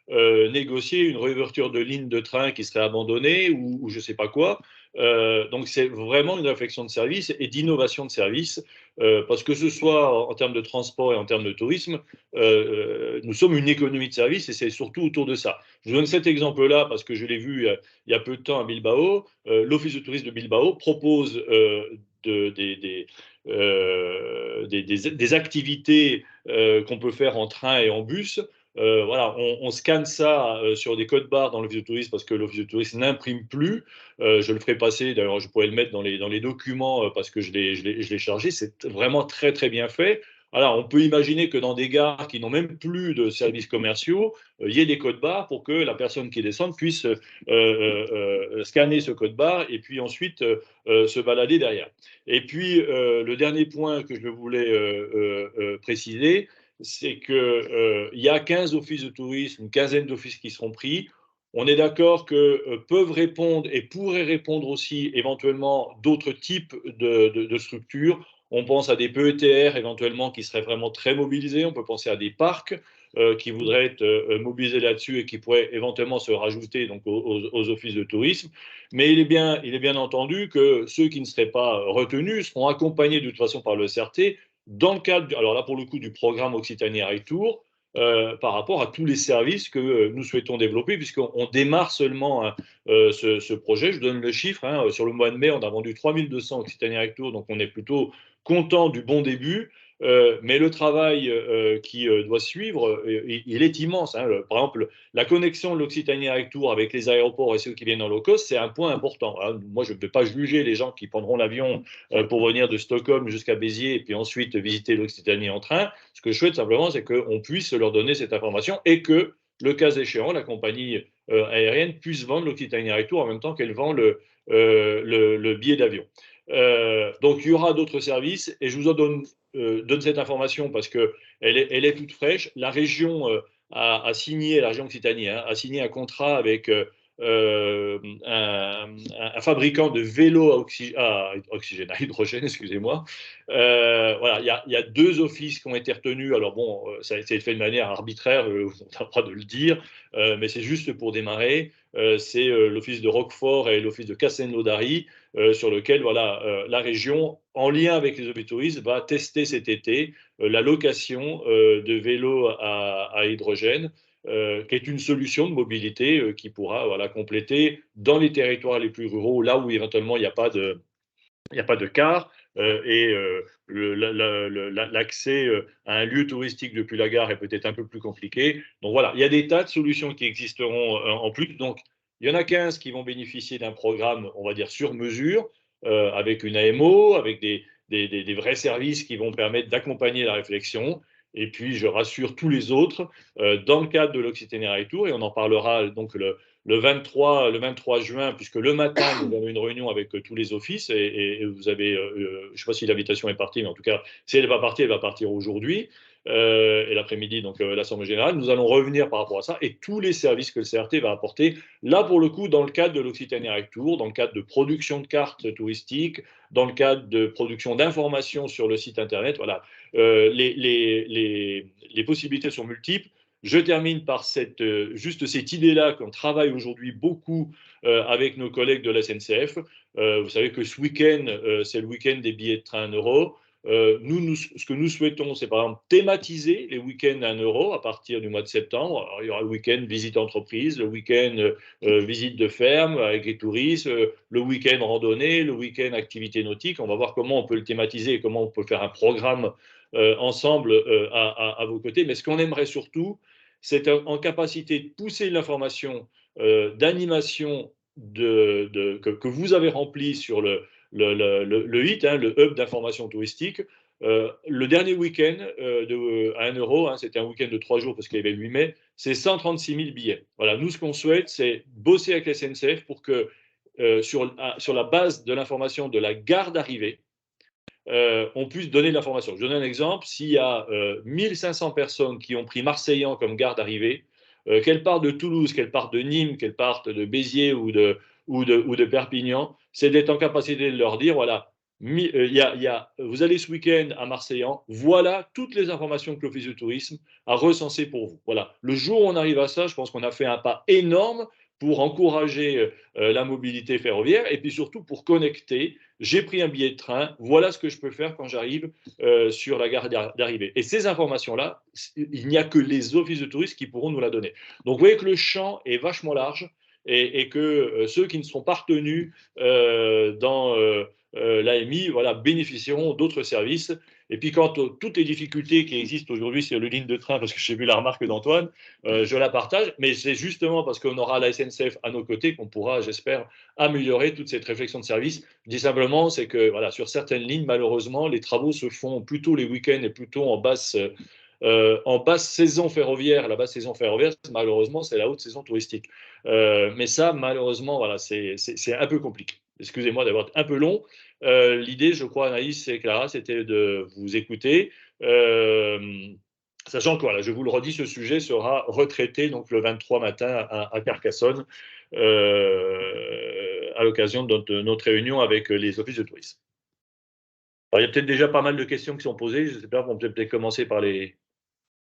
négocier une réouverture de ligne de train qui serait abandonnée ou je ne sais pas quoi. Donc c'est vraiment une réflexion de service et d'innovation de service, parce que ce soit en termes de transport et en termes de tourisme, nous sommes une économie de service et c'est surtout autour de ça. Je vous donne cet exemple-là parce que je l'ai vu il y a peu de temps à Bilbao. L'Office de tourisme de Bilbao propose des activités qu'on peut faire en train et en bus. Voilà, on scanne ça sur des codes barres dans l'Office de tourisme parce que l'Office de tourisme n'imprime plus. Je le ferai passer, d'ailleurs, je pourrais le mettre dans les documents parce que je l'ai chargé. C'est vraiment très, très bien fait. Alors, on peut imaginer que dans des gares qui n'ont même plus de services commerciaux, il y ait des codes barres pour que la personne qui descend puisse scanner ce code barre et puis ensuite se balader derrière. Et puis, le dernier point que je voulais préciser, c'est qu'il y a 15 offices de tourisme, une quinzaine d'offices qui seront pris. On est d'accord que peuvent répondre et pourraient répondre aussi éventuellement d'autres types de structures. On pense à des PETR éventuellement qui seraient vraiment très mobilisés. On peut penser à des parcs qui voudraient être mobilisés là-dessus et qui pourraient éventuellement se rajouter donc, aux offices de tourisme. Mais il est bien entendu que ceux qui ne seraient pas retenus seront accompagnés de toute façon par le CRT dans le cadre, alors là pour le coup, du programme Occitanie Rail Tour, par rapport à tous les services que nous souhaitons développer, puisqu'on démarre seulement ce projet. Je donne le chiffre, hein, sur le mois de mai, on a vendu 3200 Occitanie Rail Tour, donc on est plutôt content du bon début. Mais le travail qui doit suivre, il est immense. Hein. Par exemple, la connexion de l'Occitanie Rail Tour avec les aéroports et ceux qui viennent en low cost, c'est un point important. Hein. Moi, je ne vais pas juger les gens qui prendront l'avion pour venir de Stockholm jusqu'à Béziers et puis ensuite visiter l'Occitanie en train. Ce que je souhaite simplement, c'est qu'on puisse leur donner cette information et que, le cas échéant, la compagnie aérienne puisse vendre l'Occitanie Rail Tour en même temps qu'elle vend le billet d'avion. Donc, il y aura d'autres services et je vous en donne cette information parce qu'elle est toute fraîche. La région a signé, la région Occitanie, hein, a signé un contrat avec un fabricant de vélos à hydrogène, excusez-moi. Voilà, il y a 2 offices qui ont été retenus. Alors bon, ça a été fait de manière arbitraire, on n'a pas le droit de le dire, mais c'est juste pour démarrer. C'est l'office de Roquefort et l'office de Castelnaudary, sur lequel voilà, la région, en lien avec les offices de tourisme, va tester cet été la location de vélos à hydrogène, qui est une solution de mobilité qui pourra voilà, compléter dans les territoires les plus ruraux, là où éventuellement il n'y a pas de car, et l'accès à un lieu touristique depuis la gare est peut-être un peu plus compliqué. Donc voilà, il y a des tas de solutions qui existeront en plus. Donc il y en a 15 qui vont bénéficier d'un programme, on va dire, sur mesure, avec une AMO, avec des vrais services qui vont permettre d'accompagner la réflexion. Et puis, je rassure tous les autres, dans le cadre de l'Occitanie Rail Tour, et on en parlera donc le 23 juin, puisque le matin, nous avons une réunion avec tous les offices, et vous avez, je ne sais pas si l'invitation est partie, mais en tout cas, si elle n'est pas partie, elle va partir aujourd'hui, et l'après-midi, donc l'Assemblée générale. Nous allons revenir par rapport à ça, et tous les services que le CRT va apporter, là pour le coup, dans le cadre de l'Occitanie Rail Tour, dans le cadre de production de cartes touristiques, dans le cadre de production d'informations sur le site Internet, voilà. Les possibilités sont multiples. Je termine par juste cette idée-là qu'on travaille aujourd'hui beaucoup avec nos collègues de la SNCF. Vous savez que ce week-end, c'est le week-end des billets de train à 1 euro. Ce que nous souhaitons, c'est par exemple thématiser les week-ends à 1 euro à partir du mois de septembre. Alors, il y aura le week-end visite entreprise, le week-end visite de ferme, agritourisme, le week-end randonnée, le week-end activité nautique. On va voir comment on peut le thématiser et comment on peut faire un programme ensemble à vos côtés. Mais ce qu'on aimerait surtout, c'est en capacité de pousser l'information d'animation que vous avez remplie sur le HIT, hein, le hub d'information touristique. Le dernier week-end à 1 euro, hein, c'était un week-end de 3 jours parce qu'il y avait le 8 mai, c'est 136 000 billets. Voilà, nous, ce qu'on souhaite, c'est bosser avec la SNCF pour que, sur la base de l'information de la gare d'arrivée, on puisse donner de l'information. Je donne un exemple. S'il y a 1500 personnes qui ont pris Marseillan comme gare d'arrivée, qu'elles partent de Toulouse, qu'elles partent de Nîmes, qu'elles partent de Béziers ou de Perpignan, c'est d'être en capacité de leur dire, voilà, vous allez ce week-end à Marseillan, voilà toutes les informations que l'Office du tourisme a recensées pour vous. Voilà. Le jour où on arrive à ça, je pense qu'on a fait un pas énorme pour encourager la mobilité ferroviaire et puis surtout pour connecter. J'ai pris un billet de train, voilà ce que je peux faire quand j'arrive sur la gare d'arrivée. Et ces informations-là, il n'y a que les offices de tourisme qui pourront nous la donner. Donc vous voyez que le champ est vachement large et que ceux qui ne seront pas retenus dans l'AMI voilà, bénéficieront d'autres services. Et puis quant à toutes les difficultés qui existent aujourd'hui sur les lignes de train, parce que j'ai vu la remarque d'Antoine, je la partage, mais c'est justement parce qu'on aura la SNCF à nos côtés qu'on pourra, j'espère, améliorer toute cette réflexion de service. Je dis simplement, c'est que voilà, sur certaines lignes, malheureusement, les travaux se font plutôt les week-ends et plutôt en basse saison ferroviaire. La basse saison ferroviaire, malheureusement, c'est la haute saison touristique. Mais ça, malheureusement, voilà, c'est un peu compliqué. Excusez-moi d'avoir été un peu long. L'idée, je crois, Anaïs et Clara, c'était de vous écouter. Sachant que, voilà, je vous le redis, ce sujet sera retraité donc, le 23 matin à Carcassonne à l'occasion de notre réunion avec les offices de tourisme. Alors, il y a peut-être déjà pas mal de questions qui sont posées. Je ne sais pas, on peut peut-être commencer par les...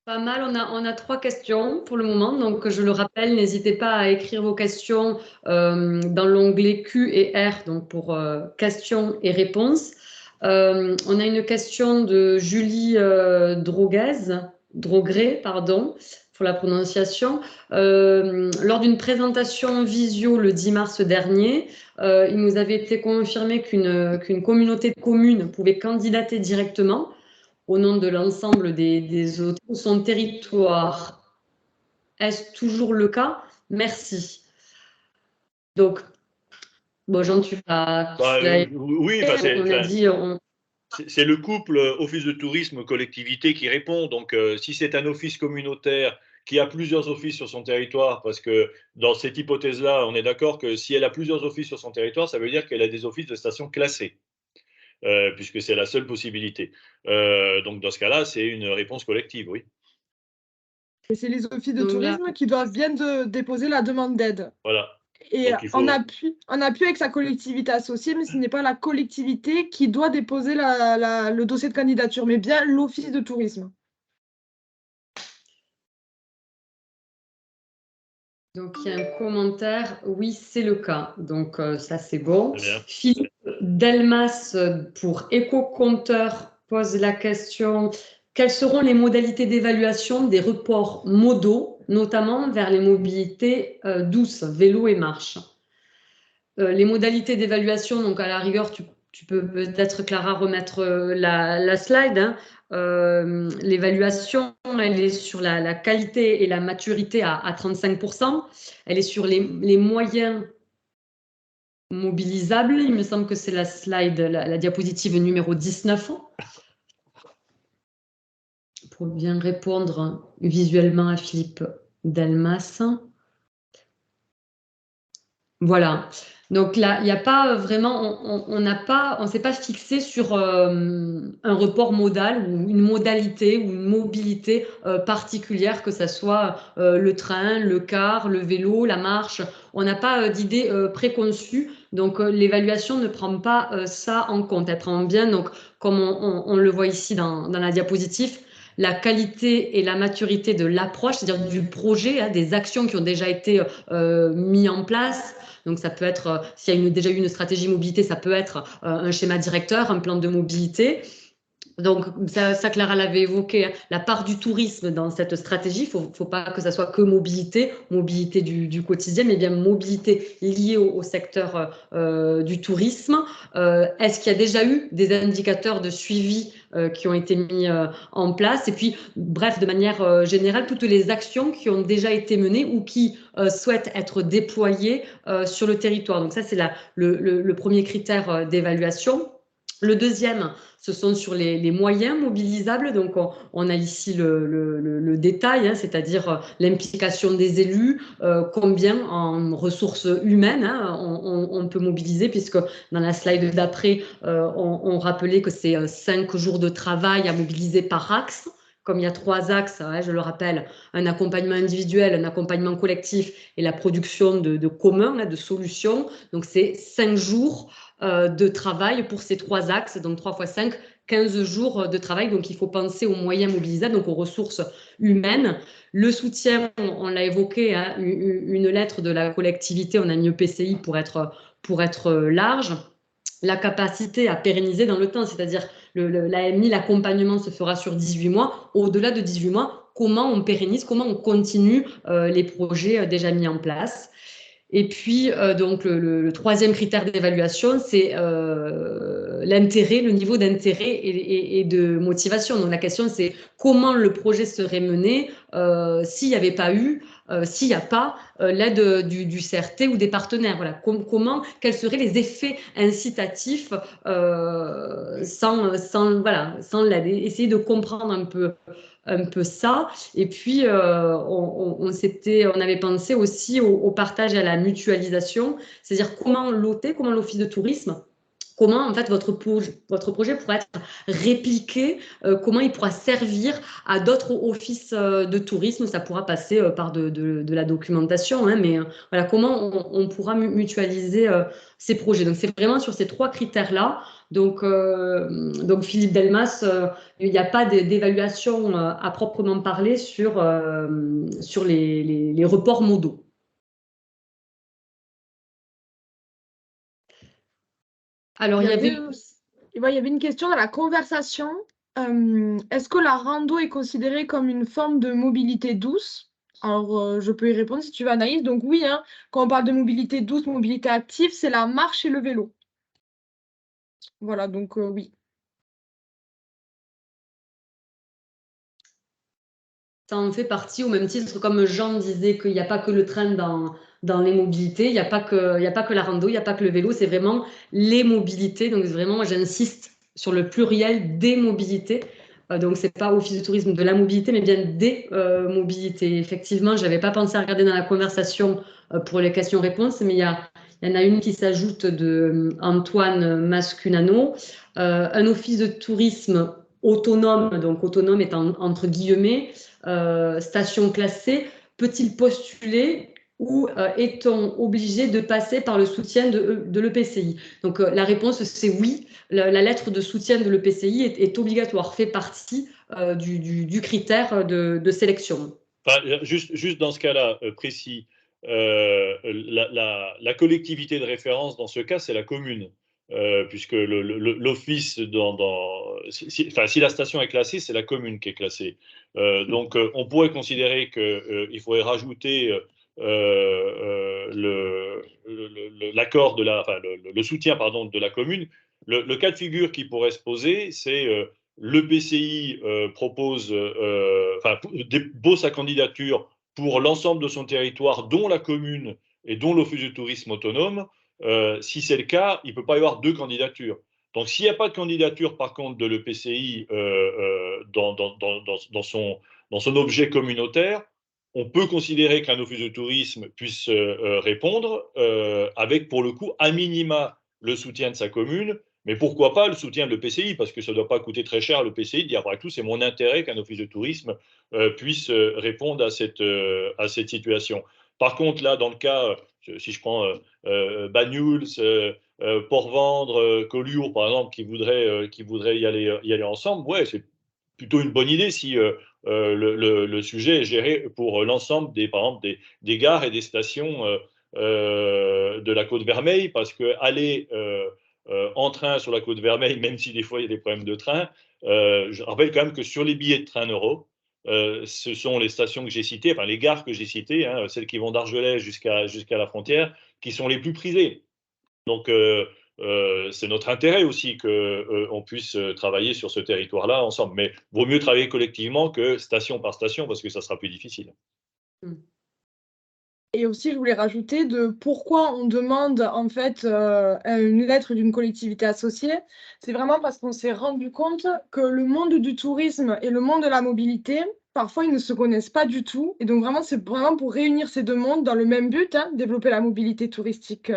Pas mal, on a 3 questions pour le moment, donc je le rappelle, n'hésitez pas à écrire vos questions dans l'onglet Q et R, donc pour questions et réponses. On a une question de Julie Drogré, pardon, pour la prononciation. Lors d'une présentation visio le 10 mars dernier, il nous avait été confirmé qu'une communauté de communes pouvait candidater directement au nom de l'ensemble des autres sur son territoire. Est-ce toujours le cas? Merci. Donc, bon, j'en suis pas. Oui, on a dit. C'est le couple office de tourisme collectivité qui répond. Donc, si c'est un office communautaire qui a plusieurs offices sur son territoire, parce que dans cette hypothèse-là, on est d'accord que si elle a plusieurs offices sur son territoire, ça veut dire qu'elle a des offices de stations classées. Puisque c'est la seule possibilité. Donc, dans ce cas-là, c'est une réponse collective, oui. Et c'est les offices de tourisme qui doivent bien déposer la demande d'aide. Voilà. Et on appuie avec sa collectivité associée, mais ce n'est pas la collectivité qui doit déposer le dossier de candidature, mais bien l'office de tourisme. Donc, il y a un commentaire. Oui, c'est le cas. Donc, ça, c'est bon. Philippe Delmas, pour Éco-Compteur, pose la question. Quelles seront les modalités d'évaluation des reports modaux, notamment vers les mobilités douces, vélo et marche? Les modalités d'évaluation, donc à la rigueur, tu peux peut-être, Clara, remettre la slide. Hein. L'évaluation, elle est sur la qualité et la maturité à 35%. Elle est sur les moyens mobilisables. Il me semble que c'est la slide, la diapositive numéro 19. Pour bien répondre visuellement à Philippe Delmas. Voilà. Donc là, il n'y a pas vraiment, on ne s'est pas fixé sur un report modal ou une modalité ou une mobilité particulière, que ce soit le train, le car, le vélo, la marche. On n'a pas d'idée préconçue. Donc l'évaluation ne prend pas ça en compte. Elle prend bien, donc, comme on le voit ici dans la diapositive, la qualité et la maturité de l'approche, c'est-à-dire du projet, hein, des actions qui ont déjà été mises en place. Donc, ça peut être, s'il y a déjà eu une stratégie mobilité, ça peut être un schéma directeur, un plan de mobilité. Donc, ça Clara l'avait évoqué, hein, la part du tourisme dans cette stratégie, il ne faut pas que ça soit que mobilité du quotidien, mais bien mobilité liée au secteur du tourisme. Est-ce qu'il y a déjà eu des indicateurs de suivi qui ont été mis en place? Et puis, bref, de manière générale, toutes les actions qui ont déjà été menées ou qui souhaitent être déployées sur le territoire. Donc ça, c'est le premier critère d'évaluation. Le deuxième, ce sont sur les moyens mobilisables. Donc, on a ici le détail, hein, c'est-à-dire l'implication des élus, combien en ressources humaines hein, on peut mobiliser, puisque dans la slide d'après, on rappelait que c'est 5 jours de travail à mobiliser par axe. Comme il y a 3 axes, hein, je le rappelle, un accompagnement individuel, un accompagnement collectif et la production de communs, hein, de solutions. Donc, c'est 5 jours de travail pour ces 3 axes, donc 3 fois 5, 15 jours de travail. Donc, il faut penser aux moyens mobilisables, donc aux ressources humaines. Le soutien, on l'a évoqué, hein, une lettre de la collectivité, on a mis EPCI pour être large. La capacité à pérenniser dans le temps, c'est-à-dire l'AMI, l'accompagnement se fera sur 18 mois. Au-delà de 18 mois, comment on pérennise, comment on continue les projets déjà mis en place. Et puis, donc, le troisième critère d'évaluation, c'est l'intérêt, le niveau d'intérêt et de motivation. Donc, la question, c'est comment le projet serait mené s'il n'y avait pas eu, s'il n'y a pas l'aide du CRT ou des partenaires. Voilà. Quels seraient les effets incitatifs sans l'aide. Essayer de comprendre un peu ça. Et puis, on avait pensé aussi au partage et à la mutualisation, c'est-à-dire comment l'OT, comment l'Office de tourisme, comment en fait votre projet pourra être répliqué, comment il pourra servir à d'autres offices de tourisme. Ça pourra passer par de la documentation, hein, mais voilà, comment on pourra mutualiser ces projets. Donc, c'est vraiment sur ces 3 critères-là. Donc Philippe Delmas, il n'y a pas d'évaluation à proprement parler sur les reports modaux. Alors, il y avait une question dans la conversation. Est-ce que la rando est considérée comme une forme de mobilité douce? Alors, je peux y répondre si tu veux, Anaïs. Donc oui, hein, quand on parle de mobilité douce, mobilité active, c'est la marche et le vélo. Voilà, donc oui. Ça en fait partie, au même titre, comme Jean disait qu'il n'y a pas que le train dans les mobilités, il n'y a pas que la rando, il n'y a pas que le vélo, c'est vraiment les mobilités. Donc vraiment, moi j'insiste sur le pluriel des mobilités. Donc c'est pas Office de tourisme de la mobilité, mais bien des mobilités. Effectivement, je n'avais pas pensé à regarder dans la conversation pour les questions-réponses, mais il y en a une qui s'ajoute de Antoine Mascunano. Un office de tourisme autonome, donc autonome étant entre guillemets, station classée, peut-il postuler ou est-on obligé de passer par le soutien de l'EPCI? Donc la réponse c'est oui, la lettre de soutien de l'EPCI est obligatoire, fait partie du critère de sélection. Enfin, juste dans ce cas-là précis, la collectivité de référence dans ce cas, c'est la commune. Puisque l'office, si la station est classée, c'est la commune qui est classée. Donc, on pourrait considérer qu'il faudrait rajouter l'accord le soutien pardon, de la commune. Le cas de figure qui pourrait se poser, c'est l'EPCI dépose sa candidature pour l'ensemble de son territoire, dont la commune et dont l'office de tourisme autonome. Si c'est le cas, il ne peut pas y avoir 2 candidatures. Donc, s'il n'y a pas de candidature, par contre, de l'EPCI dans son objet communautaire, on peut considérer qu'un office de tourisme puisse répondre avec, pour le coup, à minima, le soutien de sa commune, mais pourquoi pas le soutien de l'EPCI, parce que ça ne doit pas coûter très cher à l'EPCI de dire, après tout, c'est mon intérêt qu'un office de tourisme puisse répondre à cette situation. Par contre, là, dans le cas, si je prends Banyuls, Port-Vendre, Collioure, par exemple, qui voudraient y aller ensemble, ouais, c'est plutôt une bonne idée si le sujet est géré pour l'ensemble par exemple, des gares et des stations de la Côte-Vermeille, parce que aller en train sur la Côte-Vermeille, même si des fois il y a des problèmes de train, je rappelle quand même que sur les billets de train euro, ce sont les stations que j'ai citées, enfin les gares que j'ai citées, hein, celles qui vont d'Argelès jusqu'à la frontière, qui sont les plus prisées. Donc, c'est notre intérêt aussi qu'on puisse travailler sur ce territoire-là ensemble. Mais vaut mieux travailler collectivement que station par station, parce que ça sera plus difficile. Et aussi, je voulais rajouter de pourquoi on demande en fait une lettre d'une collectivité associée. C'est vraiment parce qu'on s'est rendu compte que le monde du tourisme et le monde de la mobilité, parfois, ils ne se connaissent pas du tout. Et donc, vraiment, c'est vraiment pour réunir ces deux mondes dans le même but, hein, développer la mobilité touristique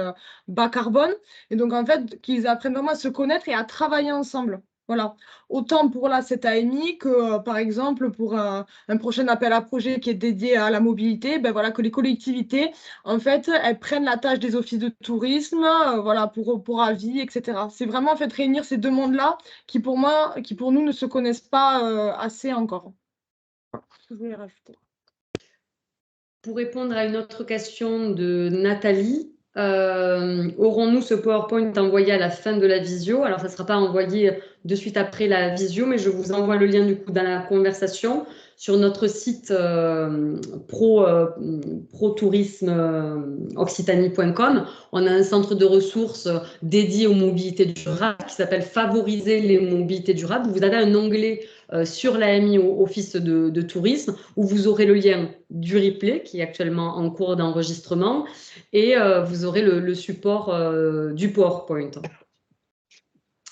bas carbone. Et donc, en fait, qu'ils apprennent vraiment à se connaître et à travailler ensemble. Voilà. Autant pour là, cette AMI que, par exemple, pour un prochain appel à projet qui est dédié à la mobilité, ben voilà, que les collectivités, en fait, elles prennent la tâche des offices de tourisme, voilà, pour avis, etc. C'est vraiment, en fait, réunir ces deux mondes-là qui, pour moi, qui pour nous, ne se connaissent pas assez encore. Je voulais rajouter. Pour répondre à une autre question de Nathalie, aurons-nous ce PowerPoint envoyé à la fin de la visio? Alors, ça ne sera pas envoyé de suite après la visio, mais je vous envoie le lien du coup dans la conversation sur notre site protourismeoccitanie.com. On a un centre de ressources dédié aux mobilités durables qui s'appelle Favoriser les mobilités durables. Vous avez un onglet sur l'AMI Office de tourisme où vous aurez le lien du replay qui est actuellement en cours d'enregistrement et vous aurez le support du PowerPoint.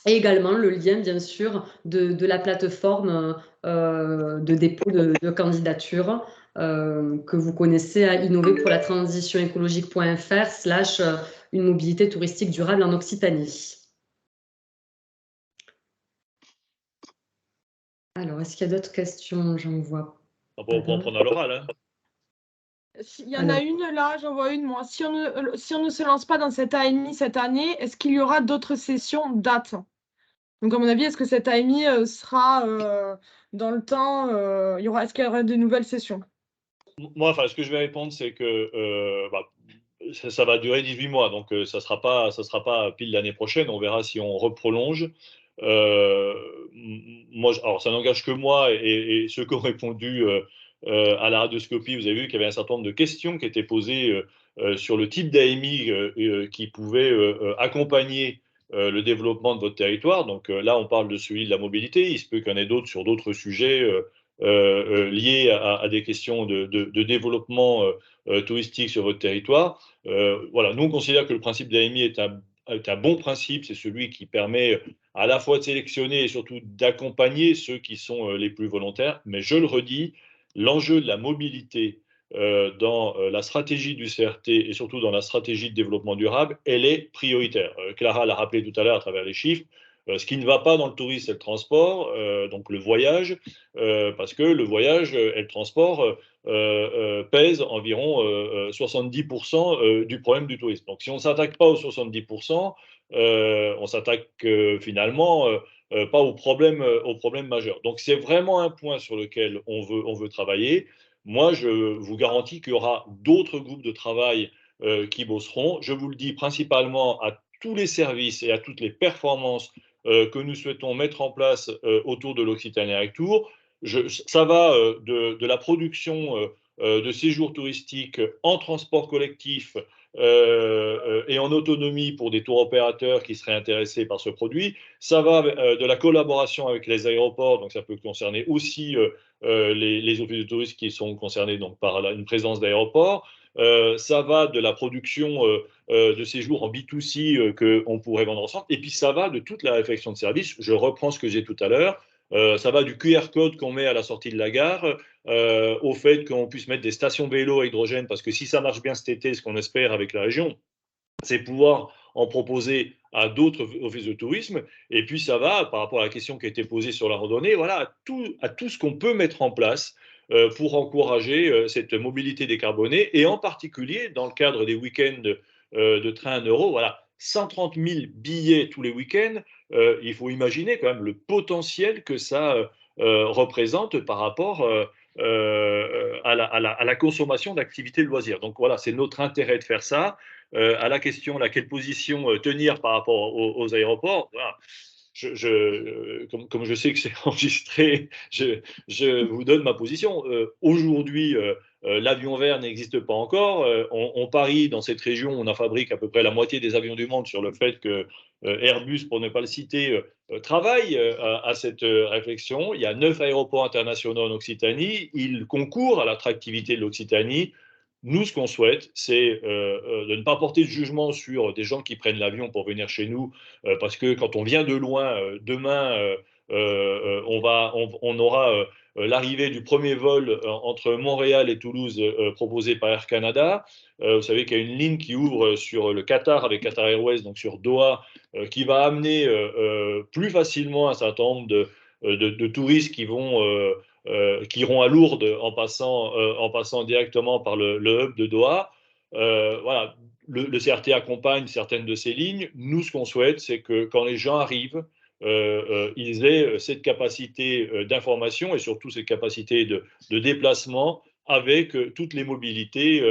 Et également le lien, bien sûr, de la plateforme de dépôt de candidature que vous connaissez à innoverpourlatransitionécologique.fr/ une mobilité touristique durable en Occitanie. Alors, est-ce qu'il y a d'autres questions? J'en vois. On peut en prendre à l'oral. Hein. Il y en a une là, j'en vois une moi. Si on ne se lance pas dans cette AMI cette année, est-ce qu'il y aura d'autres sessions dates? Donc, à mon avis, est-ce que cette AMI sera dans le temps est-ce qu'il y aura de nouvelles sessions? Moi, enfin, ce que je vais répondre, c'est que ça va durer 18 mois, donc ça sera pas pile l'année prochaine. On verra si on reprolonge. Moi, alors, ça n'engage que moi et ceux qui ont répondu à la radioscopie. Vous avez vu qu'il y avait un certain nombre de questions qui étaient posées sur le type d'AMI qui pouvait accompagner le développement de votre territoire. Donc là, on parle de celui de la mobilité. Il se peut qu'il y en ait d'autres sur d'autres sujets liés à des questions de développement touristique sur votre territoire. Voilà, nous, on considère que le principe d'AMI est un bon principe. C'est celui qui permet à la fois de sélectionner et surtout d'accompagner ceux qui sont les plus volontaires. Mais je le redis, l'enjeu de la mobilité dans la stratégie du CRT et surtout dans la stratégie de développement durable, elle est prioritaire. Clara l'a rappelé tout à l'heure à travers les chiffres. Ce qui ne va pas dans le tourisme, c'est le transport, donc le voyage, parce que le voyage et le transport pèsent environ 70% du problème du tourisme. Donc si on ne s'attaque pas aux 70%, on s'attaque finalement pas aux problèmes majeurs. Donc c'est vraiment un point sur lequel on veut travailler. Moi, je vous garantis qu'il y aura d'autres groupes de travail qui bosseront. Je vous le dis principalement à tous les services et à toutes les performances que nous souhaitons mettre en place autour de l'Occitanie Rec Tour. Ça va de la production de séjours touristiques en transport collectif et en autonomie pour des tours opérateurs qui seraient intéressés par ce produit. Ça va de la collaboration avec les aéroports, donc ça peut concerner aussi les offices de tourisme qui sont concernés donc, par une présence d'aéroports. Ça va de la production de séjours en B2C qu'on pourrait vendre ensemble. Et puis ça va de toute la réflexion de service. Je reprends ce que j'ai tout à l'heure. Ça va du QR code qu'on met à la sortie de la gare, au fait qu'on puisse mettre des stations vélo à hydrogène, parce que si ça marche bien cet été, ce qu'on espère avec la région, c'est pouvoir en proposer à d'autres offices de tourisme. Et puis ça va, par rapport à la question qui a été posée sur la randonnée, voilà, à tout ce qu'on peut mettre en place pour encourager cette mobilité décarbonée, et en particulier dans le cadre des week-ends de train 1 euro, voilà, 130 000 billets tous les week-ends, il faut imaginer quand même le potentiel que ça représente par rapport à la consommation d'activités de loisirs. Donc voilà, c'est notre intérêt de faire ça. À la question, quelle position tenir par rapport aux aéroports, voilà. Comme je sais que c'est enregistré, je vous donne ma position. Aujourd'hui, l'avion vert n'existe pas encore. On parie dans cette région, on en fabrique à peu près la moitié des avions du monde sur le fait que Airbus, pour ne pas le citer, travaille à cette réflexion. Il y a 9 aéroports internationaux en Occitanie. Ils concourent à l'attractivité de l'Occitanie. nous, ce qu'on souhaite, c'est de ne pas porter de jugement sur des gens qui prennent l'avion pour venir chez nous, parce que quand on vient de loin, demain, on aura l'arrivée du premier vol entre Montréal et Toulouse proposé par Air Canada. Vous savez qu'il y a une ligne qui ouvre sur le Qatar avec Qatar Airways, donc sur Doha, qui va amener plus facilement un certain nombre de touristes qui iront à Lourdes en passant directement par le hub de Doha. Voilà, le CRT accompagne certaines de ces lignes. Nous, ce qu'on souhaite, c'est que quand les gens arrivent, ils aient cette capacité d'information et surtout cette capacité de déplacement avec toutes les mobilités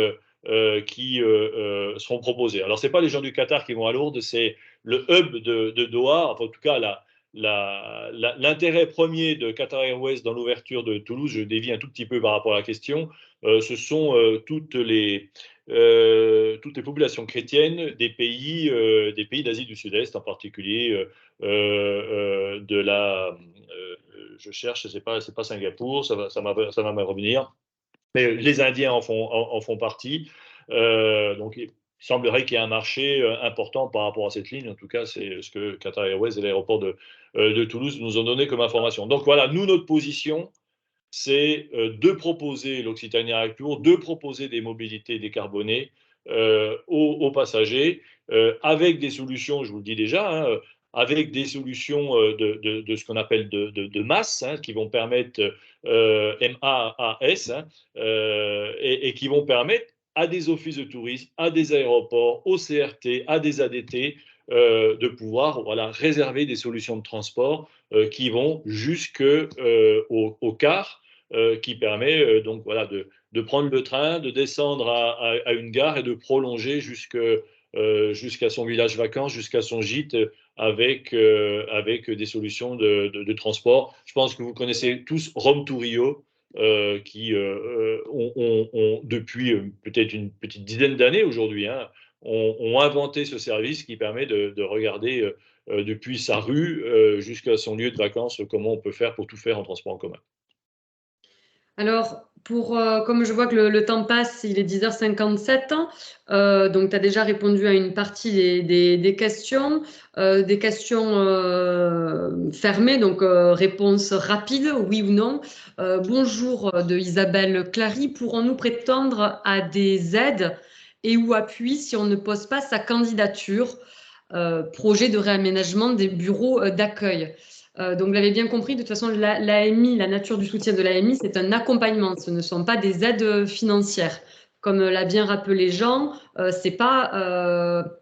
qui seront proposées. Alors, ce n'est pas les gens du Qatar qui vont à Lourdes, c'est le hub de Doha, enfin, en tout cas, l'intérêt premier de Qatar Airways dans l'ouverture de Toulouse, je dévie un tout petit peu par rapport à la question, ce sont toutes les populations chrétiennes des pays d'Asie du Sud-Est, en particulier je cherche, c'est pas Singapour, ça va me revenir, mais les Indiens en font partie. Donc, il semblerait qu'il y ait un marché important par rapport à cette ligne. En tout cas, c'est ce que Qatar Airways et l'aéroport de Toulouse nous ont donné comme information. Donc voilà, nous, notre position, c'est de proposer l'Occitanie Air Tour, de proposer des mobilités décarbonées aux passagers, avec des solutions, je vous le dis déjà, hein, avec des solutions de ce qu'on appelle de masse, hein, qui vont permettre MAAS, hein, et qui vont permettre à des offices de tourisme, à des aéroports, au CRT, à des ADT, de pouvoir réserver des solutions de transport qui vont jusqu'au car, qui permet donc de prendre le train, de descendre à une gare et de prolonger jusqu'à son village vacances, jusqu'à son gîte, avec des solutions de transport. Je pense que vous connaissez tous Rome to Rio, qui ont depuis peut-être une petite dizaine d'années aujourd'hui, hein, ont inventé ce service qui permet de regarder depuis sa rue jusqu'à son lieu de vacances comment on peut faire pour tout faire en transport en commun. Alors, comme je vois que le temps passe, il est 10h57, donc tu as déjà répondu à une partie des questions, fermées, donc réponse rapide, oui ou non. Bonjour de Isabelle Clary, pourrons-nous prétendre à des aides et ou appuis si on ne pose pas sa candidature, projet de réaménagement des bureaux d'accueil? Donc, vous l'avez bien compris, de toute façon, l'AMI, la nature du soutien de l'AMI, c'est un accompagnement, ce ne sont pas des aides financières. Comme l'a bien rappelé Jean, ce n'est pas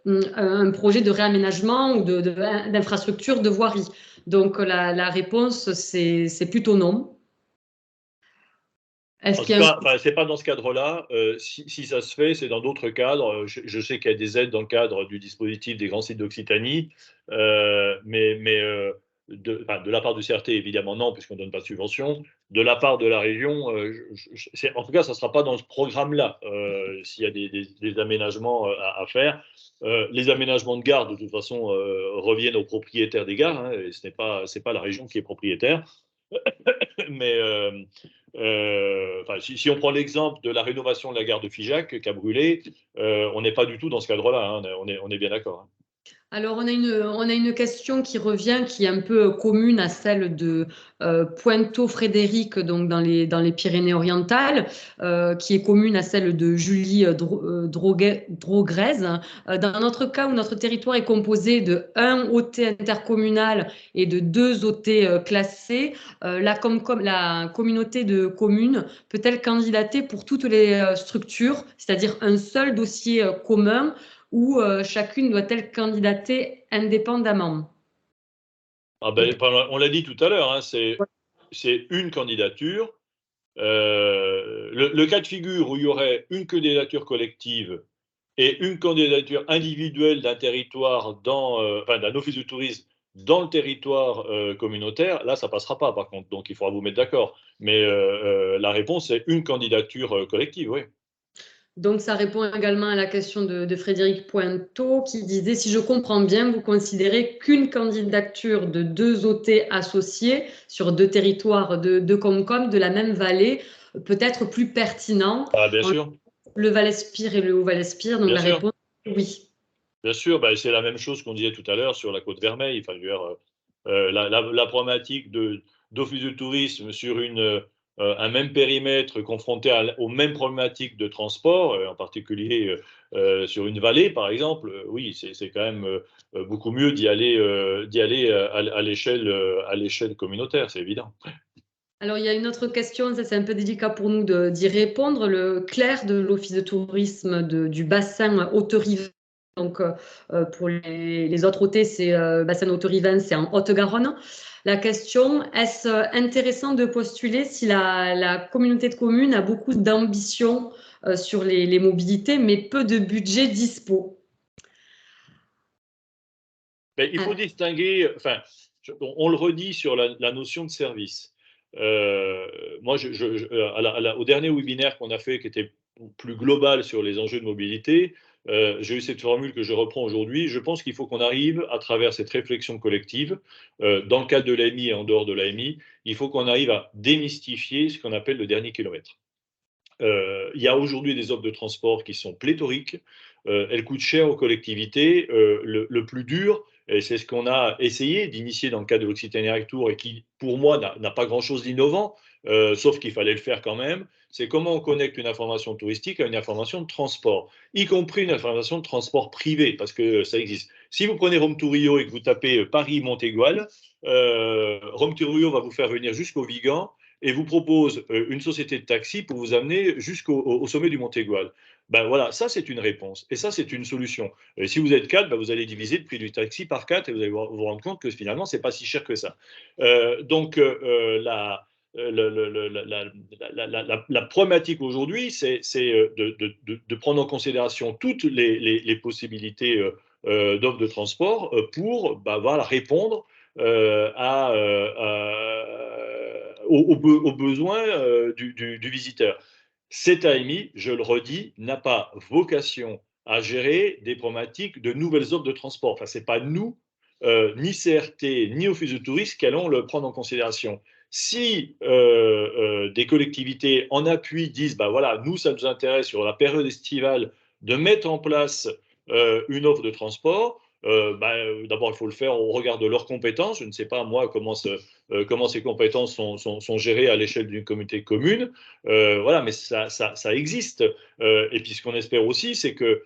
un projet de réaménagement ou d'infrastructure de voirie. Donc, la réponse, c'est plutôt non. En tout cas, ce n'est pas dans ce cadre-là. Si ça se fait, c'est dans d'autres cadres. Je sais qu'il y a des aides dans le cadre du dispositif des grands sites d'Occitanie, mais de la part du CRT, évidemment non, puisqu'on ne donne pas de subvention. De la part de la région, en tout cas, ça ne sera pas dans ce programme-là, s'il y a des aménagements à faire. Les aménagements de gares, de toute façon, reviennent aux propriétaires des gares, hein, et ce n'est pas la région qui est propriétaire. Mais si on prend l'exemple de la rénovation de la gare de Figeac qui a brûlé, on n'est pas du tout dans ce cadre-là, hein, on est bien d'accord. Hein. Alors, on a une question qui revient, qui est un peu commune à celle de Pointeau-Frédéric, donc dans les Pyrénées-Orientales, qui est commune à celle de Julie Drogrez. Dans notre cas où notre territoire est composé de 1 OT intercommunal et de 2 OT classés, la communauté de communes peut-elle candidater pour toutes les structures, c'est-à-dire un seul dossier commun, ou chacune doit-elle candidater indépendamment? On l'a dit tout à l'heure, hein, c'est une candidature. Le cas de figure où il y aurait une candidature collective et une candidature individuelle d'un territoire, d'un office de tourisme dans le territoire communautaire, là, ça ne passera pas, par contre. Donc, il faudra vous mettre d'accord. Mais la réponse, c'est une candidature collective, oui. Donc, ça répond également à la question de Frédéric Pointeau qui disait, si je comprends bien, vous considérez qu'une candidature de 2 OT associés sur 2 territoires de Comcom de la même vallée peut être plus pertinent. Ah, bien sûr. le Val-Espire et le Haut-Val-Espire. Donc Bien la sûr. réponse, oui. Bien sûr, c'est la même chose qu'on disait tout à l'heure sur la Côte Vermeille. Enfin, je veux dire, la problématique d'office de tourisme sur un même périmètre confronté aux mêmes problématiques de transport, en particulier sur une vallée, par exemple, oui, c'est quand même beaucoup mieux d'y aller à l'échelle communautaire, c'est évident. Alors, il y a une autre question, ça c'est un peu délicat pour nous d'y répondre. Le clerc de l'Office de tourisme du bassin Haute-Rivin, donc pour les autres OT, c'est bassin Haute-Rivin, c'est en Haute-Garonne. La question, est-ce intéressant de postuler si la communauté de communes a beaucoup d'ambition sur les mobilités, mais peu de budget dispo? Il faut distinguer, enfin, on le redit sur la notion de service. Moi, au dernier webinaire qu'on a fait, qui était plus global sur les enjeux de mobilité, j'ai eu cette formule que je reprends aujourd'hui. Je pense qu'il faut qu'on arrive, à travers cette réflexion collective, dans le cadre de l'AMI et en dehors de l'AMI, il faut qu'on arrive à démystifier ce qu'on appelle le dernier kilomètre. Il y a aujourd'hui des offres de transport qui sont pléthoriques. Elles coûtent cher aux collectivités. Le plus dur, et c'est ce qu'on a essayé d'initier dans le cadre de l'Occitanie Tour et qui, pour moi, n'a pas grand-chose d'innovant, sauf qu'il fallait le faire quand même, c'est comment on connecte une information touristique à une information de transport, y compris une information de transport privé, parce que ça existe. Si vous prenez Rome Tourio et que vous tapez Paris-Montégoal, Rome Tourio va vous faire venir jusqu'au Vigan et vous propose une société de taxi pour vous amener jusqu'au sommet du Montégoal. Ben voilà, ça c'est une réponse et ça c'est une solution. Et si vous êtes 4, ben vous allez diviser le prix du taxi par 4 et vous allez vous rendre compte que finalement c'est pas si cher que ça. La problématique aujourd'hui, c'est de prendre en considération toutes les possibilités d'offres de transport pour voilà, répondre aux besoins du visiteur. Cette AMI, je le redis, n'a pas vocation à gérer des problématiques de nouvelles offres de transport. Enfin, ce n'est pas nous, ni CRT, ni Office de tourisme, qui allons le prendre en considération. Si des collectivités en appui disent, bah voilà, nous, ça nous intéresse sur la période estivale de mettre en place une offre de transport, d'abord, il faut le faire au regard de leurs compétences. Je ne sais pas, moi, comment ces compétences sont gérées à l'échelle d'une communauté commune. Voilà, mais ça existe. Et puis, ce qu'on espère aussi, c'est que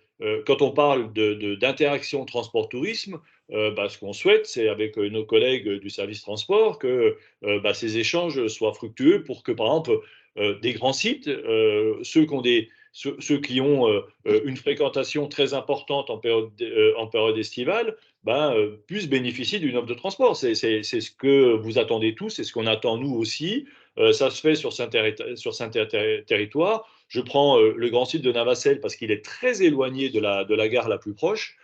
quand on parle d'interaction transport-tourisme, ce qu'on souhaite, c'est avec nos collègues du service transport que ces échanges soient fructueux pour que, par exemple, des grands sites, ceux qui ont une fréquentation très importante en période estivale, puissent bénéficier d'une offre de transport. C'est ce que vous attendez tous, c'est ce qu'on attend nous aussi. Ça se fait sur Saint-Territoire. Je prends le grand site de Navacelles parce qu'il est très éloigné de la gare la plus proche.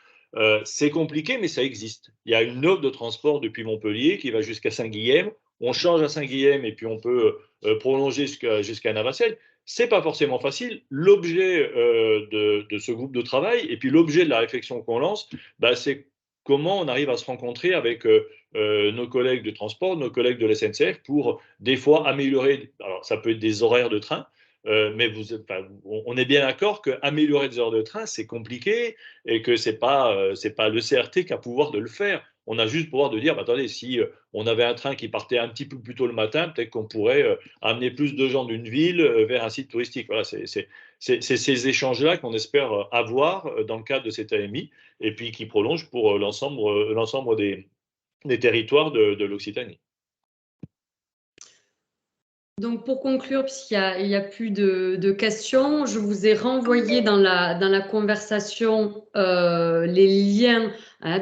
C'est compliqué, mais ça existe. Il y a une offre de transport depuis Montpellier qui va jusqu'à Saint-Guilhem. On change à Saint-Guilhem et puis on peut prolonger jusqu'à Navacelles. C'est pas forcément facile. L'objet de ce groupe de travail et puis l'objet de la réflexion qu'on lance, c'est comment on arrive à se rencontrer avec nos collègues de transport, nos collègues de la SNCF pour des fois améliorer. Alors ça peut être des horaires de train, mais on est bien d'accord qu'améliorer des heures de train, c'est compliqué et que c'est pas le CRT qui a pouvoir de le faire. On a juste pouvoir de dire, attendez, si on avait un train qui partait un petit peu plus tôt le matin, peut-être qu'on pourrait amener plus de gens d'une ville vers un site touristique. Voilà, c'est ces échanges-là qu'on espère avoir dans le cadre de cette AMI et puis qui prolongent pour l'ensemble des territoires de l'Occitanie. Donc pour conclure, puisqu'il y a plus de questions, je vous ai renvoyé dans la conversation les liens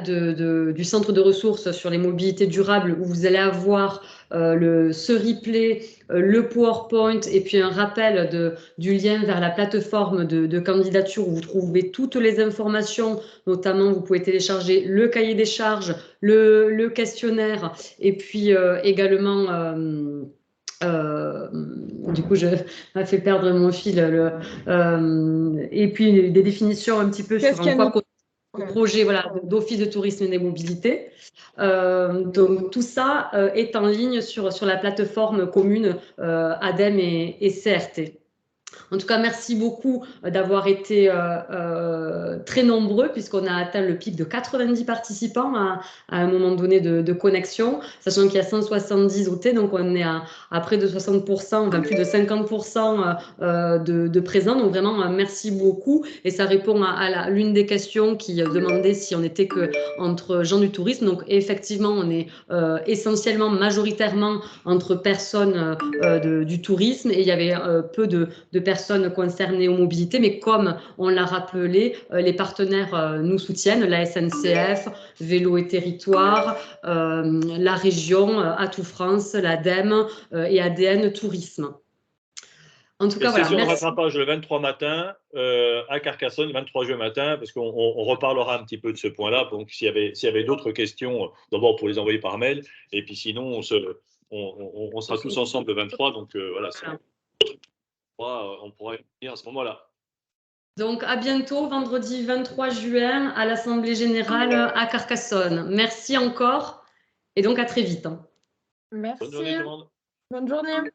du centre de ressources sur les mobilités durables où vous allez avoir ce replay, le PowerPoint et puis un rappel du lien vers la plateforme de candidature où vous trouvez toutes les informations, notamment vous pouvez télécharger le cahier des charges, le questionnaire et puis également... du coup, je m'a fait perdre mon fil. Et puis des définitions un petit peu sur un projet d'office de tourisme et des mobilités. Donc tout ça est en ligne sur la plateforme commune ADEME et CRT. En tout cas, merci beaucoup d'avoir été très nombreux, puisqu'on a atteint le pic de 90 participants à un moment donné de connexion, sachant qu'il y a 170 OT, donc on est à près de 60%, enfin plus de 50% de présents. Donc vraiment, merci beaucoup. Et ça répond à l'une des questions qui demandait si on était que entre gens du tourisme. Donc effectivement, on est essentiellement, majoritairement entre personnes du tourisme, et il y avait peu de personnes concernées aux mobilités, mais comme on l'a rappelé, les partenaires nous soutiennent, la SNCF, Vélo et Territoire, la région, Atout France, l'ADEME et ADN Tourisme. En tout cas, voilà, session de merci. rattrapage le 23 matin à Carcassonne, le 23 juin matin, parce qu'on reparlera un petit peu de ce point-là. Donc, s'il y avait d'autres questions, d'abord pour les envoyer par mail, et puis sinon, on sera tous ensemble le 23. Donc, voilà, on pourra y venir à ce moment-là. Donc, à bientôt, vendredi 23 juin, à l'Assemblée Générale à Carcassonne. Merci encore, et donc à très vite. Merci. Bonne journée tout le monde. Bonne journée.